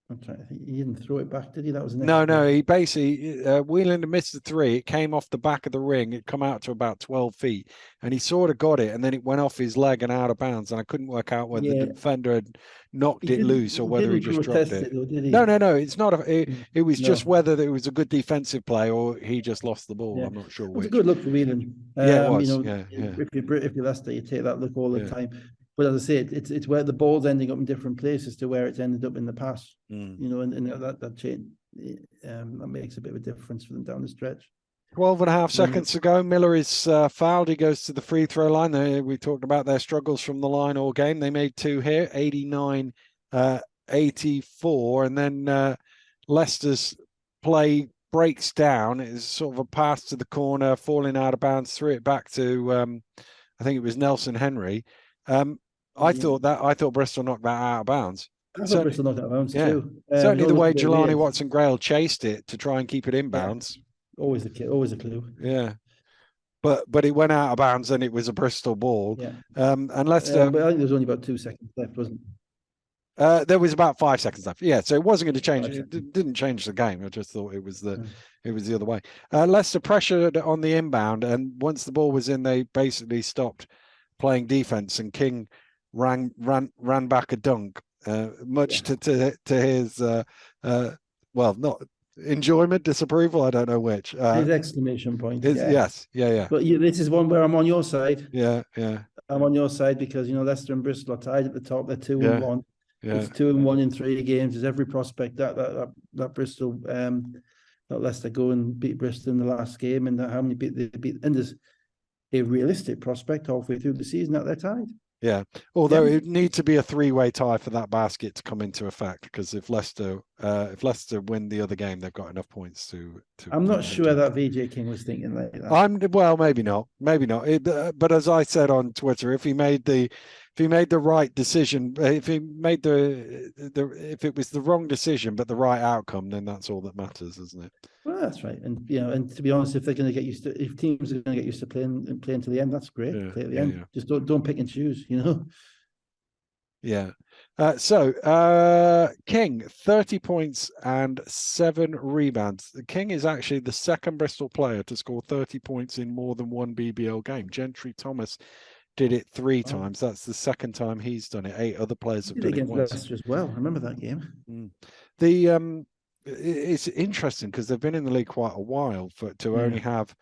I'm trying to think. He didn't throw it back, did he? That was no. He basically Whelan missed the 3. It came off the back of the ring. It come out to about 12 feet, and he sort of got it, and then it went off his leg and out of bounds. And I couldn't work out whether the defender had knocked it loose or whether he just dropped it. Though, did he? No. It's not. It was just whether it was a good defensive play or he just lost the ball. I'm not sure. It was a good look for Whelan. It was. If you're Leicester, you take that look all the time. But as I say, it's where the ball's ending up in different places to where it's ended up in the past. And that change that makes a bit of a difference for them down the stretch. 12 and a half seconds to go. Miller is fouled. He goes to the free throw line. We talked about their struggles from the line all game. They made 2 here, 89-84, and then Leicester's play breaks down. It's sort of a pass to the corner, falling out of bounds, threw it back to I think it was Nelson Henry. I thought Bristol knocked that out of bounds. I thought Bristol knocked out of bounds too. Certainly the way Jelani Watson-Gale chased it to try and keep it in bounds. Always a clue. Yeah. But it went out of bounds and it was a Bristol ball. Yeah. And Leicester. But I think there was only about 2 seconds left, wasn't it? There was about 5 seconds left. Yeah, so it wasn't going to change. It didn't change the game. I just thought it was the other way. Leicester pressured on the inbound, and once the ball was in, they basically stopped playing defense, and King ran back a dunk, much to his not enjoyment, disapproval. I don't know which. His exclamation point. Yes. But this is one where I'm on your side. Yeah. I'm on your side because Leicester and Bristol are tied at the top. They're 2-1. Yeah. It's 2-1 in 3 games. There's every prospect that Bristol that Leicester go and beat Bristol in the last game, and how many they beat. And there's a realistic prospect halfway through the season that they're tied. Yeah, although it would need to be a 3-way tie for that basket to come into effect, because if Leicester win the other game, they've got enough points to I'm not sure that VJ King was thinking like that. Maybe not. But as I said on Twitter, if he made the right decision, if it was the wrong decision but the right outcome, then that's all that matters, isn't it? Well, that's right. And and to be honest, if they're going to get used to, if teams are going to get used to playing to the end, that's great. Play at the end. Just don't pick and choose. Yeah. King, 30 points and 7 rebounds. King is actually the second Bristol player to score 30 points in more than one BBL game. Gentry Thomas did it 3 times. That's the second time he's done it. 8 other players have done it once. Leicester as well. I remember that game. It's interesting because they've been in the league quite a while to only have,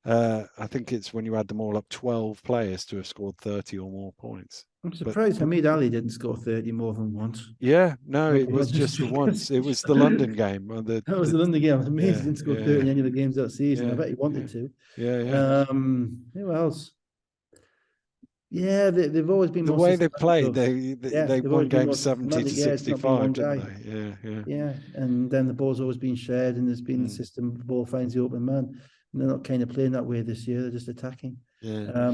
I think it's when you add them all up, 12 players to have scored 30 or more points. I'm surprised Hamid Ali didn't score 30 more than once. Yeah, no, it was just the once. It was the London game. That was the London game. I was amazed he didn't score 30 in any of the games that season. I bet he wanted to. Yeah. Who else? Yeah, they've always been The more way they played, systematic. they They've won always been more games 70 to systematic. Yeah, it's not been 65, one didn't guy. they? Yeah, and then the ball's always been shared, and there's been the system. The ball finds the open man. And they're not kind of playing that way this year. They're just attacking. Yeah.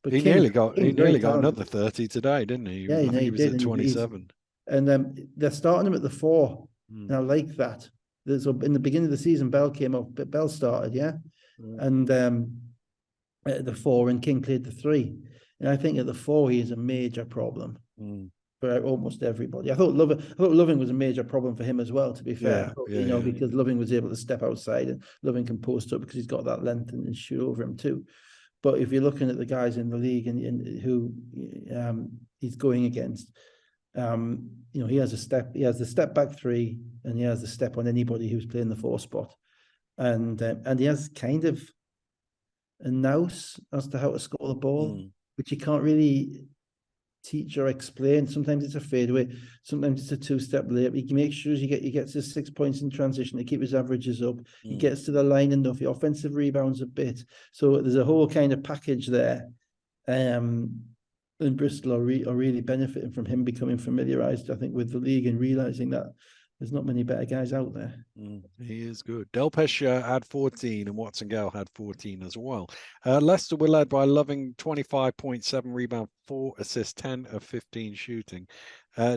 But He King's nearly very got talented. another 30 today, didn't he? Yeah, I think he he was did, at 27. And they're starting him at the 4, and I like that. So in the beginning of the season, Bell came up, but Bell started, and at the 4, and King played the 3. And I think at the 4 he is a major problem for almost everybody. I thought Loving was a major problem for him as well. To be fair, because Loving was able to step outside, and Loving can post up because he's got that length and shoot over him too. But if you're looking at the guys in the league and who he's going against, he has the step back 3, and he has the step on anybody who's playing the 4 spot, and he has kind of a nous as to how to score the ball, which you can't really teach or explain. Sometimes it's a fadeaway, sometimes it's a 2-step layup. He makes sure he gets his 6 points in transition to keep his averages up. He gets to the line enough. He offensive rebounds a bit. So there's a whole kind of package there. And Bristol are really benefiting from him becoming familiarized, I think, with the league and realizing that there's not many better guys out there. He is good. Delpesh had 14 and Watson Gale had 14 as well. Leicester were led by Loving, 25.7 rebound, 4 assists, 10 of 15 shooting.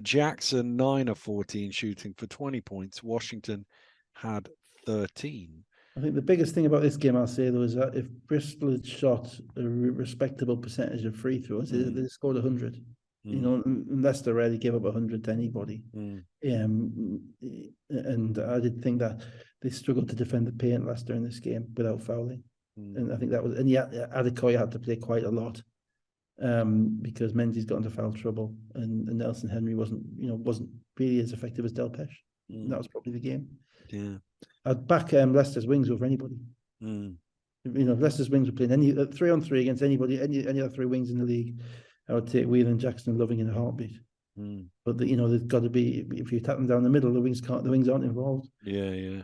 Jackson, 9 of 14 shooting for 20 points. Washington had 13. I think the biggest thing about this game, I'll say, though, is that if Bristol had shot a respectable percentage of free throws, they scored 100. And Leicester rarely give up 100 to anybody. And I did think that they struggled to defend the paint, Leicester, in this game without fouling. And I think that was, and Adekoya had to play quite a lot because Menzies got into foul trouble, and Nelson Henry wasn't really as effective as Delpesh. That was probably the game. Yeah, I'd back Leicester's wings over anybody. If Leicester's wings were playing any 3-on-3 against anybody, any other 3 wings in the league, I would take Whelan, Jackson, and Loving in a heartbeat. But there's got to be, if you tap them down the middle, the wings aren't involved. Yeah.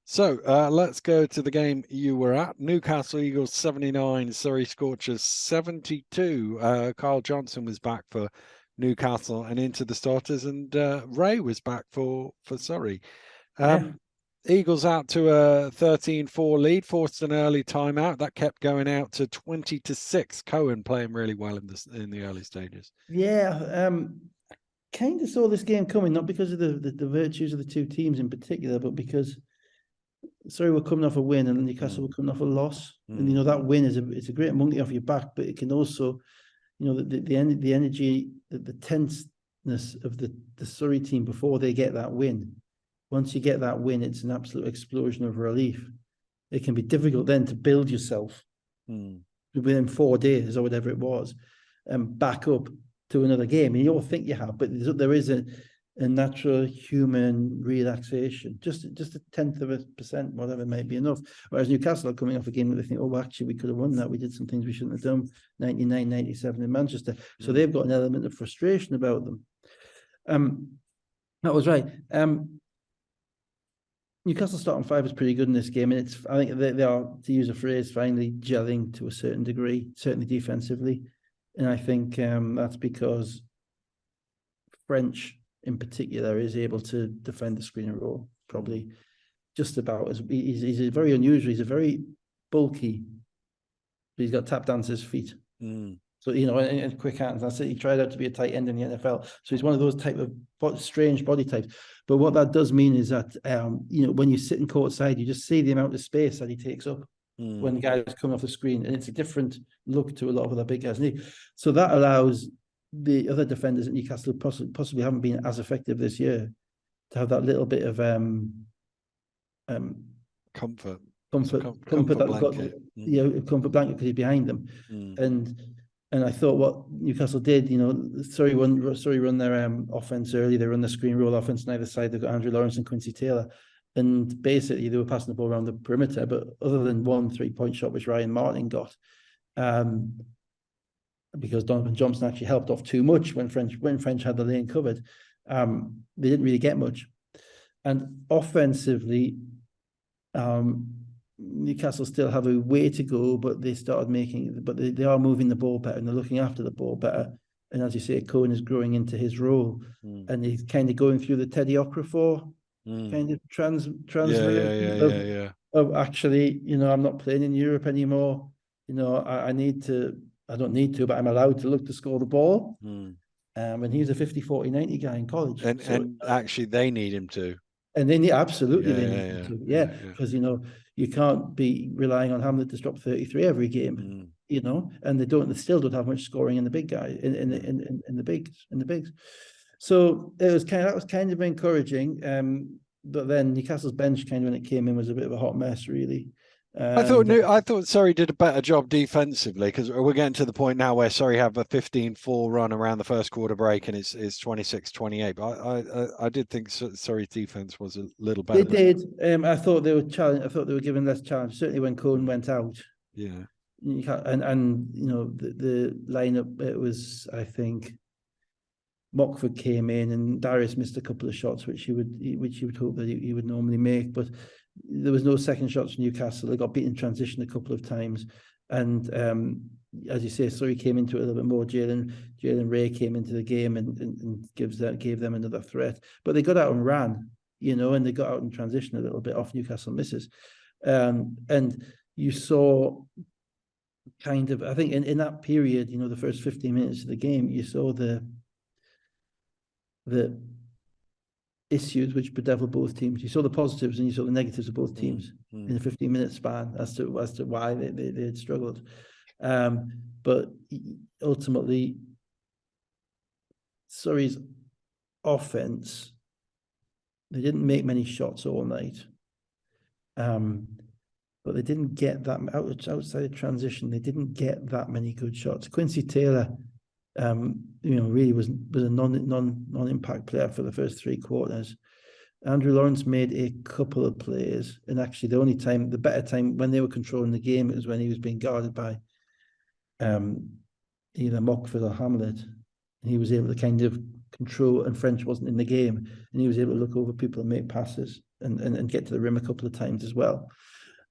So let's go to the game you were at. Newcastle Eagles 79, Surrey Scorchers 72. Carl Johnson was back for Newcastle and into the starters, and Ray was back for Surrey. Eagles out to a 13-4 lead, forced an early timeout. That kept going out to 20-6. Cohen playing really well in the early stages. Yeah, kind of saw this game coming, not because of the virtues of the two teams in particular, but because Surrey were coming off a win and Newcastle were coming off a loss. And that win it's a great monkey off your back, but it can also, the energy, the tenseness of the Surrey team before they get that win. Once you get that win, it's an absolute explosion of relief. It can be difficult then to build yourself within 4 days or whatever it was, and back up to another game. And you all think you have, but there is a natural human relaxation, just a 0.1%, whatever may be enough. Whereas Newcastle are coming off a game where they think, oh, actually, we could have won that. We did some things we shouldn't have done, 99-97 in Manchester. So they've got an element of frustration about them. That was right. Newcastle starting 5 is pretty good in this game, and I think they are, to use a phrase, finally gelling to a certain degree, certainly defensively. And I think that's because French, in particular, is able to defend the screen and roll probably just about as he's very unusual. He's a very bulky, but he's got tap dancer's feet. So, and quick hands. That's it. He tried out to be a tight end in the NFL. So he's one of those type of strange body types. But what that does mean is that, when you sit in courtside, you just see the amount of space that he takes up when the guys come off the screen. And it's a different look to a lot of other big guys. So that allows the other defenders at Newcastle possibly haven't been as effective this year to have that little bit of comfort that blanket. Comfort blanket because he's behind them. And I thought what Newcastle did, Surrey run their offense early. They run the screen roll offense on either side. They've got Andrew Lawrence and Quincy Taylor. And basically they were passing the ball around the perimeter, but other than one 3-point shot, which Ryan Martin got, because Donovan Johnson actually helped off too much when French had the lane covered. They didn't really get much. And offensively, Newcastle still have a way to go, but they started they are moving the ball better and they're looking after the ball better. And as you say, Cohen is growing into his role, and he's kind of going through the Teddy Okafor kind of translation of actually, I'm not playing in Europe anymore. I need to. I don't need to, but I'm allowed to look to score the ball. And he's a 50, 40, 90 guy in college. And actually, they need him to. And then absolutely they need him to. Because you can't be relying on Hamlet to drop 33 every game. And they still don't have much scoring in the big guy in the bigs. So that was kind of encouraging. But then Newcastle's bench kind of when it came in was a bit of a hot mess, really. I thought Surrey did a better job defensively, because we're getting to the point now where Surrey have a 15-4 run around the first quarter break and it's 26-28. But I did think Surrey's defense was a little better. They did. I thought they were challenged. I thought they were given less challenge. Certainly when Cohen went out. Yeah. And the lineup, it was, I think, Mockford came in and Darius missed a couple of shots which you would hope that he would normally make, but there was no second shots from Newcastle. They got beaten in transition a couple of times, and as you say, Surrey came into it a little bit more. Jalen Ray came into the game and gave them another threat, but they got out and ran, and they got out in transition a little bit off Newcastle misses, and you saw kind of, I think in that period, the first 15 minutes of the game, you saw the issues which bedevil both teams. You saw the positives and you saw the negatives of both teams in a 15-minute span as to why they had struggled. But ultimately, Surrey's offense, they didn't make many shots all night. But they didn't get that outside of transition. They didn't get that many good shots. Quincy Taylor, really was a non-impact player for the first three quarters. Andrew Lawrence made a couple of plays, and actually the better time when they were controlling the game, it was when he was being guarded by either Mockford or Hamlet, and he was able to kind of control, and French wasn't in the game, and he was able to look over people and make passes and get to the rim a couple of times as well.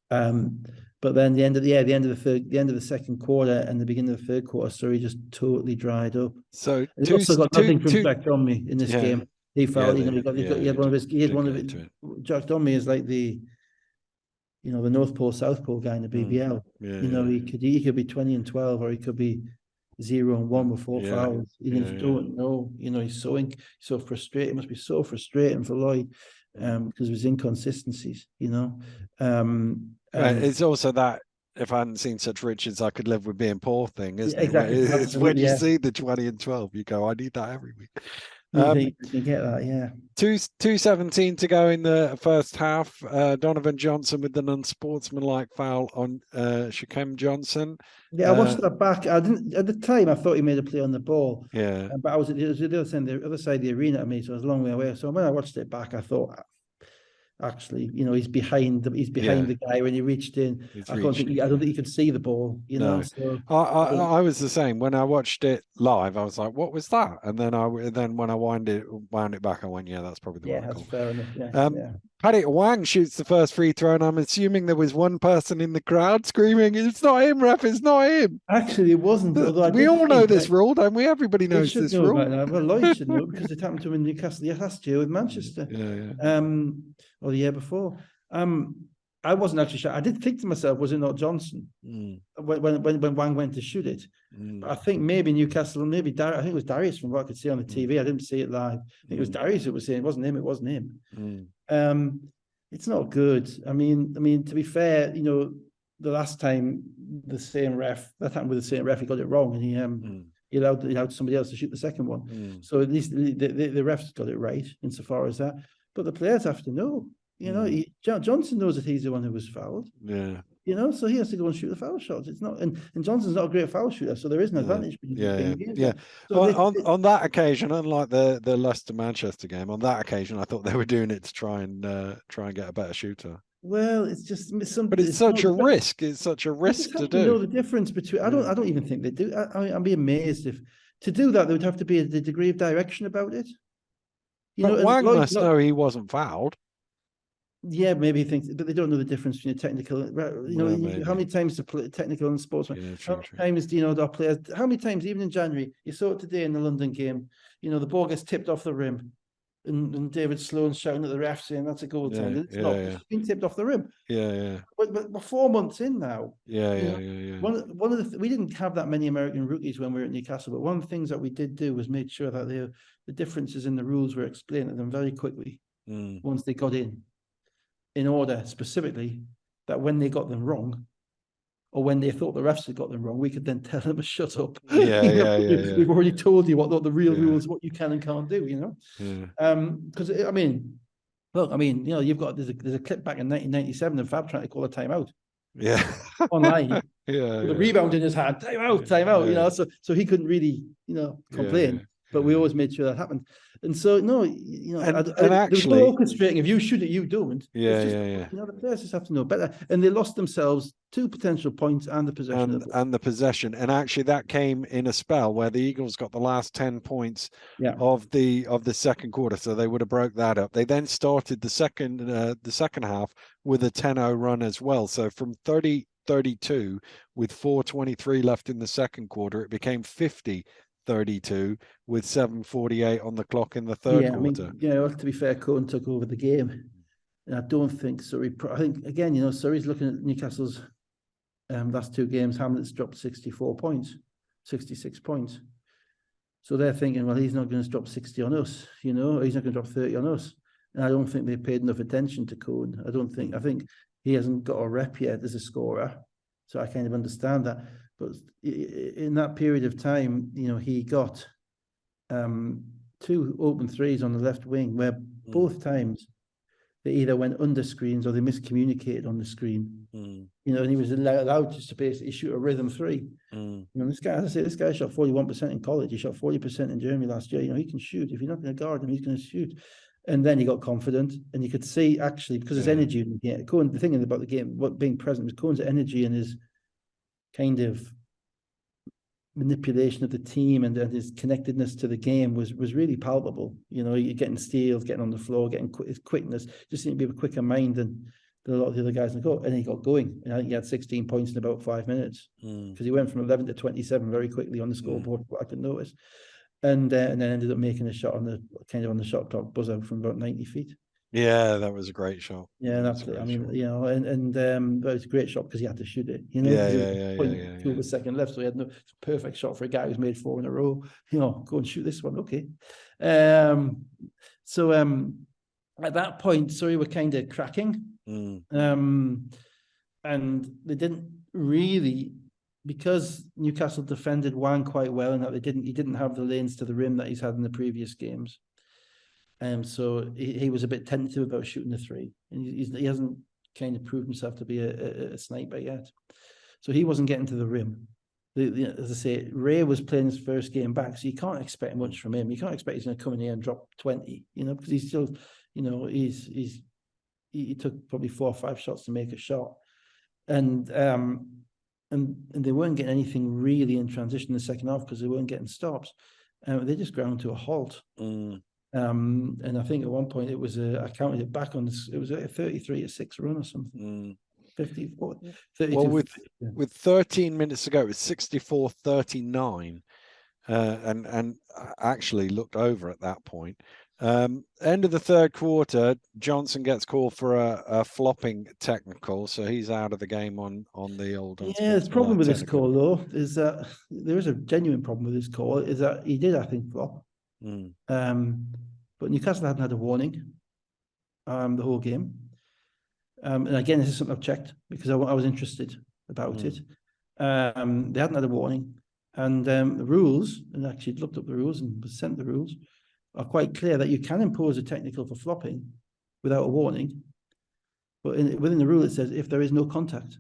But then the end of the second quarter and the beginning of the third quarter, Surrey just totally dried up. So he also got nothing from Jack Donmy in this game. He felt, he had one of his. Jack Donmy is like the North Pole, South Pole guy in the BBL. He could be 20 and 12, or he could be 0 and 1 with 4 fouls. You just don't know. He's so frustrated. It must be so frustrating for Lloyd because of his inconsistencies. It's also that if I hadn't seen such riches, I could live with being poor thing, isn't it? Exactly. It's when you see the 20 and 12, you go, I need that every week. You get that, yeah. 2:17 to go in the first half. Donovan Johnson with an unsportsmanlike foul on Shaquem Johnson. Yeah, I watched that back. I didn't at the time. I thought he made a play on the ball. Yeah, but I was at the other side of the arena to me, so I was a long way away. So when I watched it back, I thought, actually, he's behind the guy when he reached in. I don't think he could see the ball. No. So I was the same when I watched it live. I was like, "What was that?" And then when I wound it back, I went, "Yeah, that's probably the one." That's fair enough. Yeah. Paddy Wang shoots the first free throw, and I'm assuming there was one person in the crowd screaming, "It's not him, ref! It's not him!" Actually, it wasn't. We all know this rule, don't we? Everybody knows this rule. Well, Lloyd should know because it happened to him in Newcastle last year with Manchester. Or the year before. I wasn't actually sure. I did think to myself, was it not Johnson when Wang went to shoot it? But I think maybe Newcastle, I think it was Darius from what I could see on the TV. I didn't see it live. I think it was Darius who was saying it wasn't him. It's not good. I mean, to be fair, the last time that happened with the same ref, he got it wrong, and he allowed somebody else to shoot the second one. So at least the refs got it right insofar as that. But the players have to know. Johnson knows that he's the one who was fouled. Yeah. So he has to go and shoot the foul shots. It's not, and Johnson's not a great foul shooter, so there is an advantage. So on that occasion, unlike the Leicester Manchester game, on that occasion, I thought they were doing it to try and get a better shooter. Well, it's just some. But it's such a risk. It's such a They risk just to have to know do. the difference between. I Yeah. don't even think they do. I'd be amazed if to do that there would have to be a degree of direction about it. You But know, and Wang Lloyd, must know he wasn't fouled. yeah, maybe he thinks, but they don't know the difference between a technical. You know, Yeah, how maybe. many times to play technical and sportsman? Yeah, How true, many true. times do you know our players? How many times, even in January, you saw it today in the London game? You know, the ball gets tipped off the rim, and David Sloan's shouting at the ref saying that's a goal time. Yeah, It's yeah, not. yeah, It's been tipped off the rim. yeah, yeah, But we're 4 months in now. yeah, You yeah, know, yeah, yeah. one of the we didn't have that many American rookies when we were at Newcastle, but one of the things that we did do was made sure that the differences in the rules were explained to them very quickly once they got in order specifically that when they got them wrong or when they thought the refs had got them wrong, we could then tell them to shut up. Yeah, yeah, yeah, yeah. We've already told you what the real Yeah, rules, what you can and can't do. You know, yeah, because I mean, look, I mean, you know, you've got there's a clip back in 1997 of Fab trying to call a timeout yeah, online. yeah, With a yeah, rebound in his hand, time out, you know, so he couldn't really, you know, yeah, yeah, complain, but we yeah. always made sure that happened. And so, no, you know, And there was no actually, orchestrating. If you shoot it, you don't. It's yeah, just, yeah, yeah. you know, the players just have to know better. And they lost themselves 2 potential points and the possession of the ball. And the possession, and actually that came in a spell where the Eagles got the last 10 points Yeah. of the second quarter, so they would have broke that up. They then started the second half with a 10-0 run as well. So from 30-32 with 4:23 left in the second quarter, it became 50-32 with 7:48 on the clock in the third Yeah, I quarter. mean, yeah, well, to be fair, Cohen took over the game. And I don't think Surrey, I think, again, you know, Surrey's looking at Newcastle's last 2 games. Hamlet's dropped 64 points, 66 points. So they're thinking, well, he's not going to drop 60 on us, you know, or he's not going to drop 30 on us. And I don't think they paid enough attention to Cohen. I think he hasn't got a rep yet as a scorer. So I kind of understand that. But in that period of time, you know, he got 2 open threes on the left wing where both times they either went under screens or they miscommunicated on the screen. You know, and he was allowed just to basically shoot a rhythm 3. You know, this guy, as I say, this guy shot 41% in college. He shot 40% in Germany last year. You know, he can shoot. If you're not going to guard him, he's going to shoot. And then he got confident, and you could see actually because his energy in the game. Cohen, the thing about the game, what being present was Cohen's energy and his kind of manipulation of the team and his connectedness to the game was really palpable. You know, you're getting steals, getting on the floor, getting his quickness. Just seemed to be a quicker mind than a lot of the other guys in the court. And he got going. And I think he had 16 points in about 5 minutes because he went from 11 to 27 very quickly on the scoreboard. I could notice, and then ended up making a shot on the shot clock buzzer from about 90 feet. Yeah, that was a great shot. Yeah, that's it. I mean, shot. You know, and but it's a great shot because he had to shoot it. You know, yeah. 2 of a second left, so he had no perfect shot for a guy who's made 4 in a row. You know, go and shoot this one, okay. So at that point, Surrey were kind of cracking, and they didn't really, because Newcastle defended Wang quite well, and that he didn't have the lanes to the rim that he's had in the previous games. So he was a bit tentative about shooting the 3, and he hasn't kind of proved himself to be a sniper yet. So he wasn't getting to the rim. As I say, Ray was playing his first game back, so you can't expect much from him. You can't expect he's going to come in here and drop 20, you know, because he's still, you know, he took probably 4 or 5 shots to make a shot, and they weren't getting anything really in transition in the second half because they weren't getting stops. They just ground to a halt. And I think at one point it was I counted it back on this. It was a 33-6 run or something. 54. 32. Well, with 13 minutes to go, it was 64-39, and actually looked over at that point. End of the third quarter, Johnson gets called for a flopping technical, so he's out of the game on the old. Yeah, the problem with this call though is that there is a genuine problem with this call. Is that he did, I think, flop. But Newcastle hadn't had a warning the whole game. And again, this is something I've checked because I was interested about it. They hadn't had a warning. And the rules, and actually looked up the rules and sent the rules, are quite clear that you can impose a technical for flopping without a warning. But within the rule, it says if there is no contact.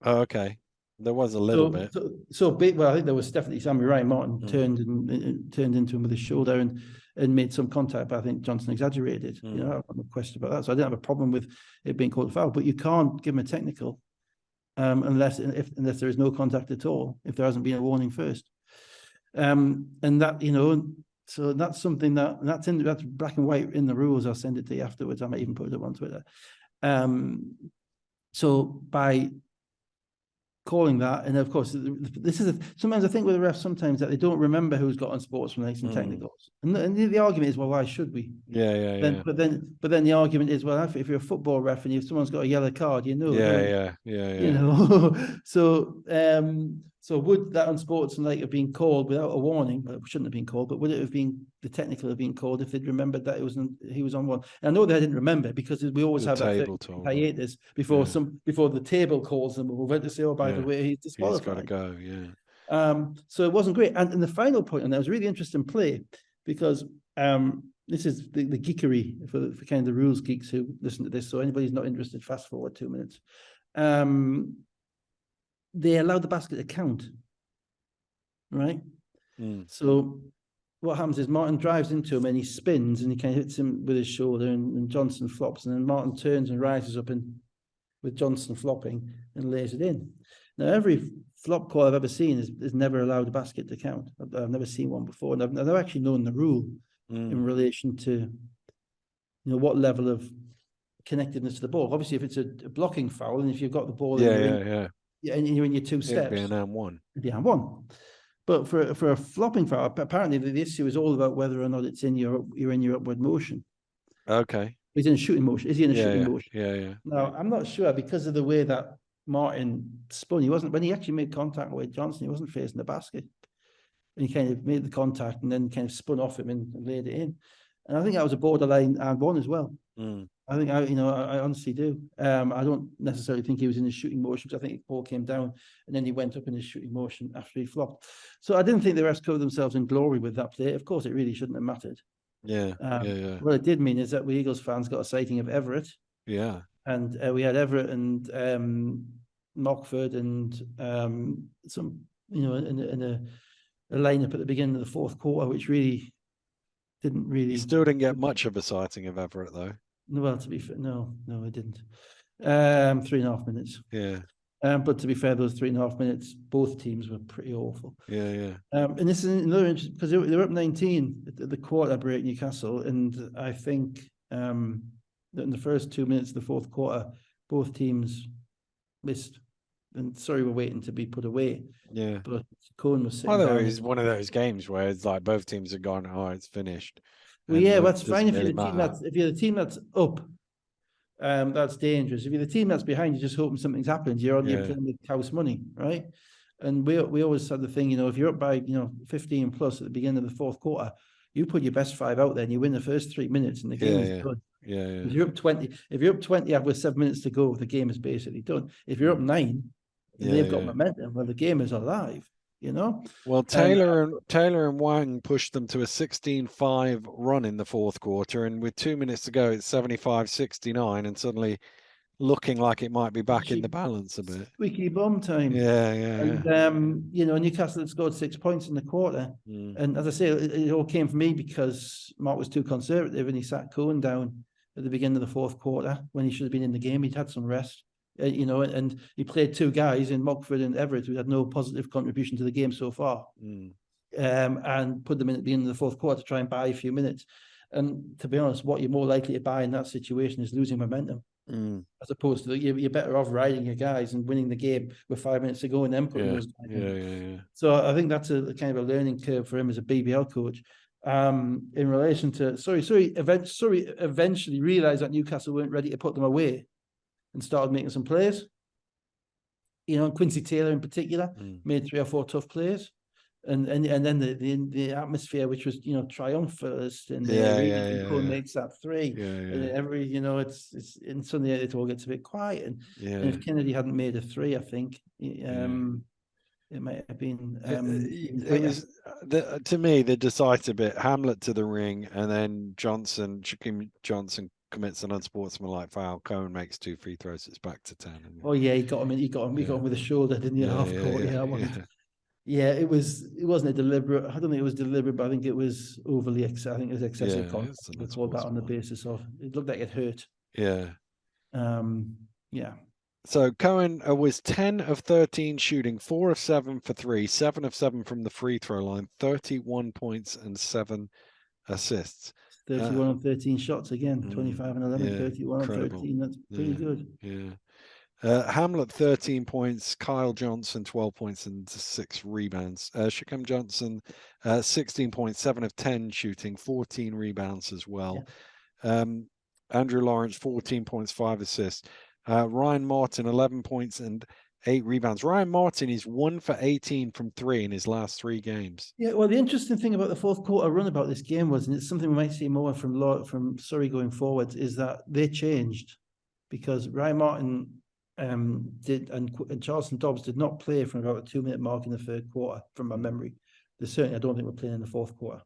Oh, okay. There was a little bit. Well, I think there was definitely Sammy Ryan Martin turned into him with his shoulder, and and made some contact, but I think Johnson exaggerated. You know, I've got no question about that. So I didn't have a problem with it being called a foul, but you can't give him a technical unless there is no contact at all, if there hasn't been a warning first. And that, you know, so that's something that's black and white in the rules. I'll send it to you afterwards. I might even put it up on Twitter. So by calling that, and of course, this is sometimes I think with the refs sometimes that they don't remember who's got unsportsmanlike and technicals, and the argument is, well, why should we? But then the argument is, well, if you're a football ref and if someone's got a yellow card, you know, you know, so would that unsportsmanlike have been called without a warning? But it shouldn't have been called. But would it have been the technical have been called if they'd remembered that he was on one? And I know they didn't remember because we always have that hiatus before the table calls them over to say, oh, by the way, he's disqualified. He's got to go. So it wasn't great. And the final point on that was really interesting play because this is the geekery for kind of the rules geeks who listen to this. So anybody who's not interested, fast forward 2 minutes. They allowed the basket to count, right? So what happens is Martin drives into him and he spins and he kind of hits him with his shoulder and Johnson flops, and then Martin turns and rises up with Johnson flopping and lays it in. Now, every flop call I've ever seen is never allowed a basket to count. I've never seen one before, and I've never actually known the rule in relation to, you know, what level of connectedness to the ball. Obviously, if it's a blocking foul and if you've got the ball and you're in your two steps, it'd be an and one. But for a flopping foul, apparently the issue is all about whether or not it's you're in your upward motion. Okay. He's in a shooting motion. Is he in a shooting motion? Yeah. Now, I'm not sure because of the way that Martin spun. He wasn't, when he actually made contact with Johnson, he wasn't facing the basket. And he kind of made the contact and then kind of spun off him and laid it in. And I think that was a borderline and one as well. I think I honestly do. I don't necessarily think he was in his shooting motion because I think the ball came down and then he went up in his shooting motion after he flopped. So I didn't think the refs covered themselves in glory with that play. Of course, it really shouldn't have mattered. What it did mean is that we Eagles fans got a sighting of Everett. Yeah. And we had Everett and Mockford and some, you know, in a lineup at the beginning of the fourth quarter, which really didn't really. You still didn't get much of a sighting of Everett, though. Well, to be fair, no, I didn't. 3.5 minutes. Yeah. But to be fair, those 3.5 minutes, both teams were pretty awful. Yeah. And this is another interesting because they were up 19 at the quarter break, Newcastle, and I think that in the first 2 minutes of the fourth quarter, both teams missed. And Surrey were waiting to be put away. Yeah. But Cohen was sitting down. It was one of those games where it's like both teams have gone, oh, it's finished. Well, that's fine if you're the team that's up. That's dangerous. If you're the team that's behind, you're just hoping something's happened. You're playing with house money, right? And we always had the thing, you know, if you're up by 15 plus at the beginning of the fourth quarter, you put your best five out there and you win the first 3 minutes and the game is done. Yeah. If you're up 20 with 7 minutes to go, the game is basically done. If you're up 9, they've got momentum. Well, the game is alive. You know, well, Taylor and Wang pushed them to a 16-5 run in the fourth quarter, and with 2 minutes to go, it's 75-69, and suddenly looking like it might be back in the balance a bit. Squeaky bum time. Yeah. And you know, Newcastle had scored 6 points in the quarter, and as I say, it all came from me because Mark was too conservative and he sat Cohen down at the beginning of the fourth quarter when he should have been in the game. He'd had some rest. You know, and he played two guys in Mockford and Everett who had no positive contribution to the game so far, and put them in at the end of the fourth quarter to try and buy a few minutes. And to be honest, what you're more likely to buy in that situation is losing momentum, as opposed to you're better off riding your guys and winning the game with 5 minutes to go and then putting those guys in. So I think that's a kind of a learning curve for him as a BBL coach. In relation to Surrey eventually realised that Newcastle weren't ready to put them away and started making some plays. You know, Quincy Taylor in particular made 3 or 4 tough plays, and then the atmosphere, which was triumphant, and Cohen makes that 3. And every it's and suddenly it all gets a bit quiet. And if Kennedy hadn't made a 3, I think it might have been. It was to me the decisive bit. Hamlet to the ring, and then Shaquem Johnson commits an unsportsmanlike foul. Cohen makes 2 free throws. It's back to 10. Oh yeah, he got him with a shoulder, didn't he? Half court. Yeah, it wasn't a deliberate. I don't think it was deliberate, but I think it was overly. I think it was excessive contact. We called that on the basis of it looked like it hurt. Yeah. Yeah. So Cohen was 10 of 13 shooting, 4 of 7 for 3, 7 of 7 from the free throw line, 31 points and 7 assists. 31 on 13 shots again, 25 and 11, 31 on 13. That's pretty good. Yeah. Hamlet, 13 points. Kyle Johnson, 12 points and 6 rebounds. Shaquem Johnson, 16 points, 7 of 10 shooting, 14 rebounds as well. Yeah. Andrew Lawrence, 14 points, 5 assists. Ryan Martin, 11 points and 8 rebounds. Ryan Martin is 1 for 18 from 3 in his last 3 games. Yeah, well, the interesting thing about the fourth quarter run about this game was, and it's something we might see more from Surrey going forward, is that they changed because Ryan Martin did and Charleston Dobbs did not play from about a 2-minute mark in the third quarter, from my memory. They certainly, I don't think we're playing in the fourth quarter.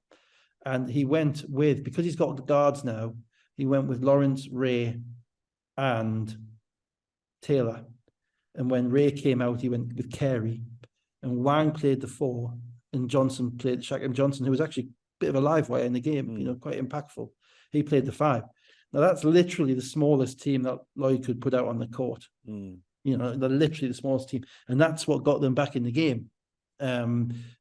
And he went with, because he's got the guards now, he went with Lawrence, Ray, and Taylor. And when Ray came out, he went with Carey. And Wang played the 4, and Johnson played Shaquem Johnson, who was actually a bit of a live wire in the game, quite impactful. He played the 5. Now, that's literally the smallest team that Lloyd could put out on the court. They're literally the smallest team. And that's what got them back in the game,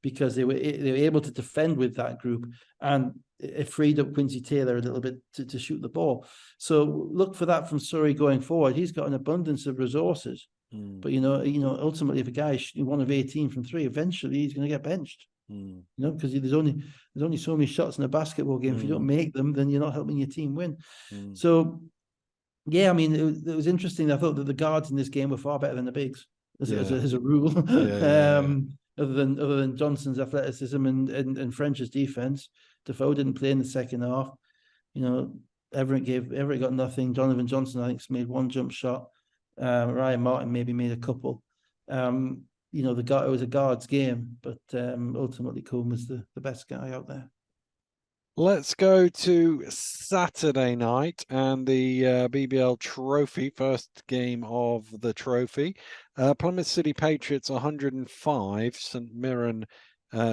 because they were able to defend with that group, and it freed up Quincy Taylor a little bit to shoot the ball. So look for that from Surrey going forward. He's got an abundance of resources. But, ultimately, if a guy is 1 of 18 from 3, eventually he's going to get benched. Because there's only so many shots in a basketball game. If you don't make them, then you're not helping your team win. So, yeah, I mean, it was interesting. I thought that the guards in this game were far better than the bigs, as a rule. Other than Johnson's athleticism and French's defense. Defoe didn't play in the second half. Everett got nothing. Donovan Johnson, I think, made 1 jump shot. Ryan Martin maybe made a couple. It was a guards game, but ultimately Coombe was the best guy out there. Let's go to Saturday night and the BBL Trophy, first game of the trophy. Plymouth City Patriots 105, St Mirren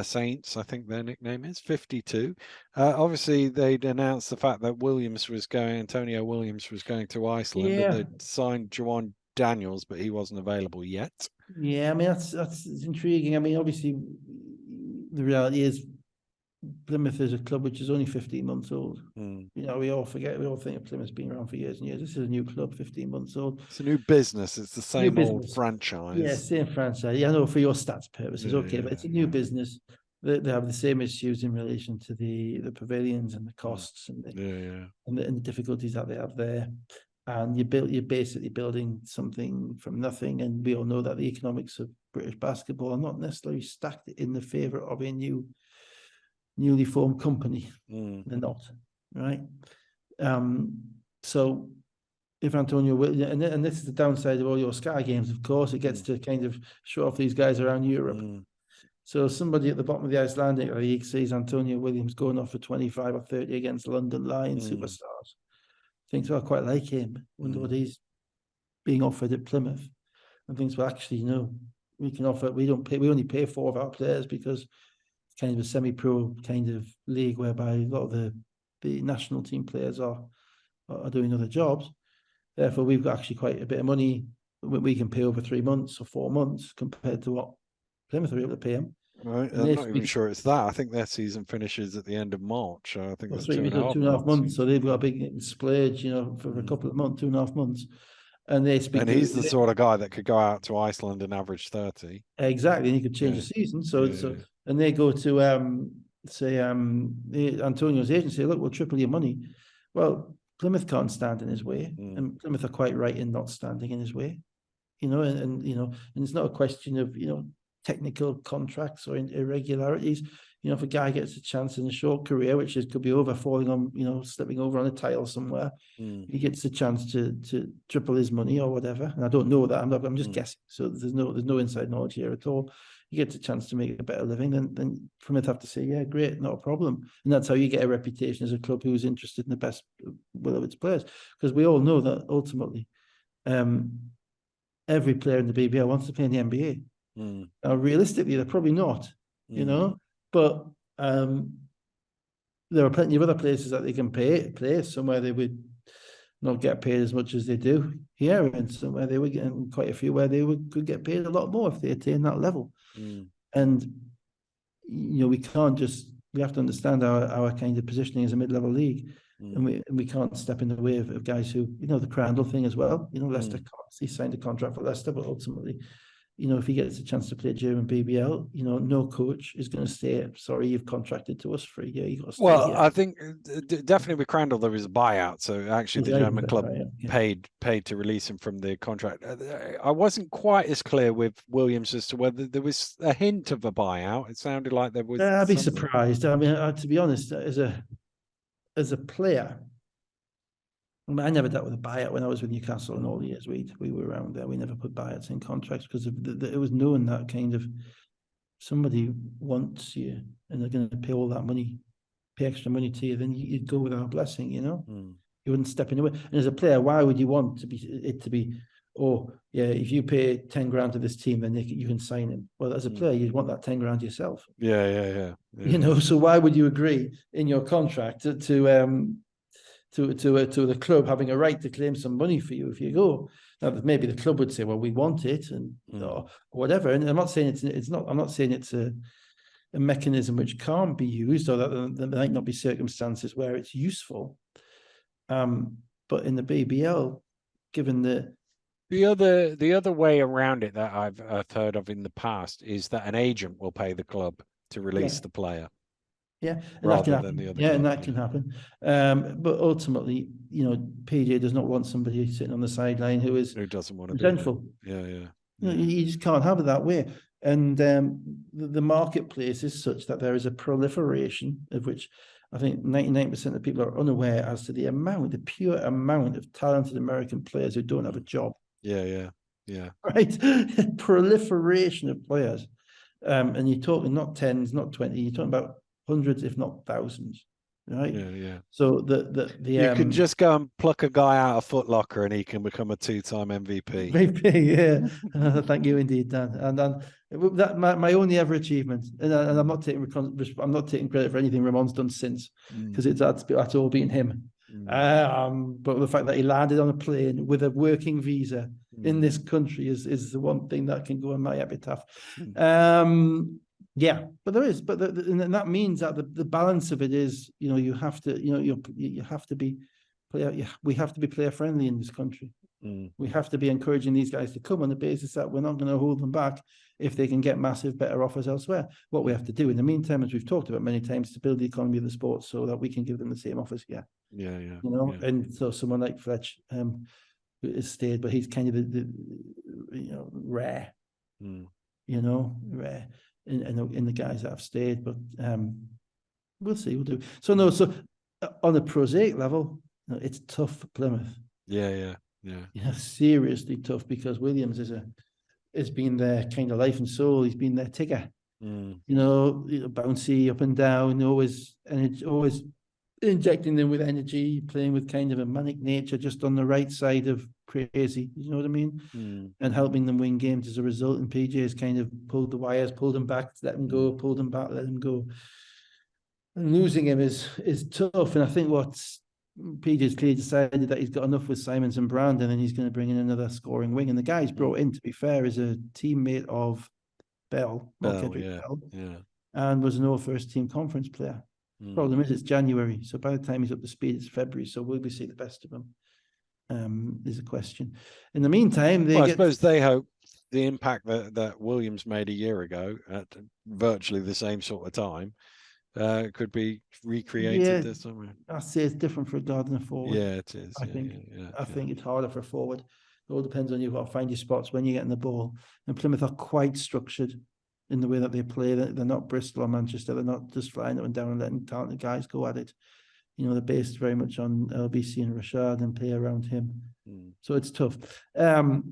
Saints, I think their nickname is, 52. Obviously, they'd announced the fact that Antonio Williams was going to Iceland, and they'd signed Juwan Daniels, but he wasn't available yet. Yeah, I mean, that's intriguing. I mean, obviously, the reality is Plymouth is a club which is only 15 months old. We all think of Plymouth's been around for years and years. This is a new club, 15 months old. It's a new business. It's the same old franchise. Yeah, same franchise. Yeah, I know, for your stats purposes, but it's a new business. They have the same issues in relation to the pavilions and the costs and the difficulties that they have there. And you're basically building something from nothing. And we all know that the economics of British basketball are not necessarily stacked in the favour of a newly formed company. They're not, right? So if Antonio will, and this is the downside of all your Sky games, of course, it gets to kind of show off these guys around Europe. So somebody at the bottom of the Icelandic League sees Antonio Williams going off for 25 or 30 against London Lions superstars. Thinks, well, I quite like him. Wonder what he's being offered at Plymouth. And thinks, well, actually, we can offer. We only pay 4 of our players because it's kind of a semi-pro kind of league whereby a lot of the national team players are doing other jobs. Therefore, we've got actually quite a bit of money we can pay over 3 months or 4 months compared to what Plymouth are able to pay them. Right, I'm not even sure it's that. I think their season finishes at the end of March. I think it's 2.5 months. So they've got a big splurge, for a couple of months, 2.5 months. And he's the sort of guy that could go out to Iceland and average 30. Exactly, and he could change the season. And they go to Antonio's agency. Look, we'll triple your money. Well, Plymouth can't stand in his way, and Plymouth are quite right in not standing in his way. And it's not a question of technical contracts or irregularities. If a guy gets a chance in a short career, which could be over falling on, slipping over on a tile somewhere, he gets a chance to triple his money or whatever. And I don't know that. I'm just guessing. So there's no inside knowledge here at all. He gets a chance to make a better living, then Plymouth have to say, yeah, great, not a problem. And that's how you get a reputation as a club who's interested in the best will of its players. Because we all know that ultimately, every player in the BBL wants to play in the NBA. Now, realistically, they're probably not, you know, but there are plenty of other places that they can play somewhere they would not get paid as much as they do here, and somewhere they would get, and quite a few where they could get paid a lot more if they attain that level. And you know, we have to understand our kind of positioning as a mid-level league, and we can't step in the way of guys who, you know, the Crandall thing as well. You know, Leicester, he signed a contract for Leicester, but ultimately, you know, if he gets a chance to play German BBL, you know, no coach is going to say, sorry, you've contracted to us for a year. You got to stay here. I think definitely with Crandall there was a buyout. So actually, the German club paid to release him from the contract. I wasn't quite as clear with Williams as to whether there was a hint of a buyout. It sounded like there was. I'd be surprised. I mean, to be honest, as a player, I mean, I never dealt with a buyout when I was with Newcastle, and all the years we were around there. We never put buyouts in contracts because it was known that kind of somebody wants you and they're going to pay all that money, pay extra money to you, then you'd go without a blessing, you know. You wouldn't step in the way. And as a player, why would you want it to be? Oh, yeah, if you pay 10 grand to this team, then you can sign him. Well, as a player, you'd want that 10 grand yourself. Yeah. You know, so why would you agree in your contract to the club having a right to claim some money for you if you go? Now, maybe the club would say, well, we want it, and or whatever. And I'm not saying it's not. I'm not saying it's a mechanism which can't be used, or that there might not be circumstances where it's useful. But in the BBL, given the other way around it that I've heard of in the past is that an agent will pay the club to release the player. Yeah, rather than the other. Yeah, and that can happen. But ultimately, you know, PJ does not want somebody sitting on the sideline who doesn't want to resentful. Yeah. You know, you just can't have it that way. And the marketplace is such that there is a proliferation of which I think 99% of people are unaware as to the pure amount of talented American players who don't have a job. Yeah. Right, proliferation of players, and you're talking not tens, not 20. You're talking about hundreds, if not thousands, right? Yeah. So you could just go and pluck a guy out of Foot Locker and he can become a 2-time MVP. Yeah. Thank you indeed, Dan. And that my only ever achievement, and I'm not taking credit for anything Ramon's done since, because that's all been him. But the fact that he landed on a plane with a working visa in this country is the one thing that can go on my epitaph. Yeah, but there is, and that means that the balance of it is, you know, you have to be we have to be player friendly in this country. We have to be encouraging these guys to come on the basis that we're not going to hold them back if they can get better offers elsewhere. What we have to do in the meantime, as we've talked about many times, to build the economy of the sport so that we can give them the same offers. Yeah. You know, and so someone like Fletch has stayed, but he's kind of the rare. You know, rare. In the guys that have stayed, but we'll see. We'll do. So on a prosaic level, it's tough for Plymouth. Yeah, seriously tough, because Williams has been their kind of life and soul. He's been their ticker. You know, bouncy up and down, always injecting them with energy, playing with kind of a manic nature, just on the right side of crazy. You know what I mean? And helping them win games as a result. And PJ has kind of pulled the wires, pulled them back, let them go, pulled them back, let them go. And losing him is tough. And I think PJ's clearly decided that he's got enough with Simons and Brandon, and he's going to bring in another scoring wing. And the guy he's brought in, to be fair, is a teammate of Bell, and was an all-first team conference player. Problem is, it's January, so by the time he's up to speed, it's February. So will we see the best of him? Is a question. In the meantime, I suppose they hope the impact that Williams made a year ago at virtually the same sort of time could be recreated this summer. I say it's different for a guard and a forward. Yeah, it is. I think it's harder for a forward. It all depends on you've got to find your spots when you're getting the ball. And Plymouth are quite structured in the way that they play. They're not Bristol or Manchester. They're not just flying up and down and letting talented guys go at it. You know, they're based very much on LBC and Rashad and play around him. So it's tough. Not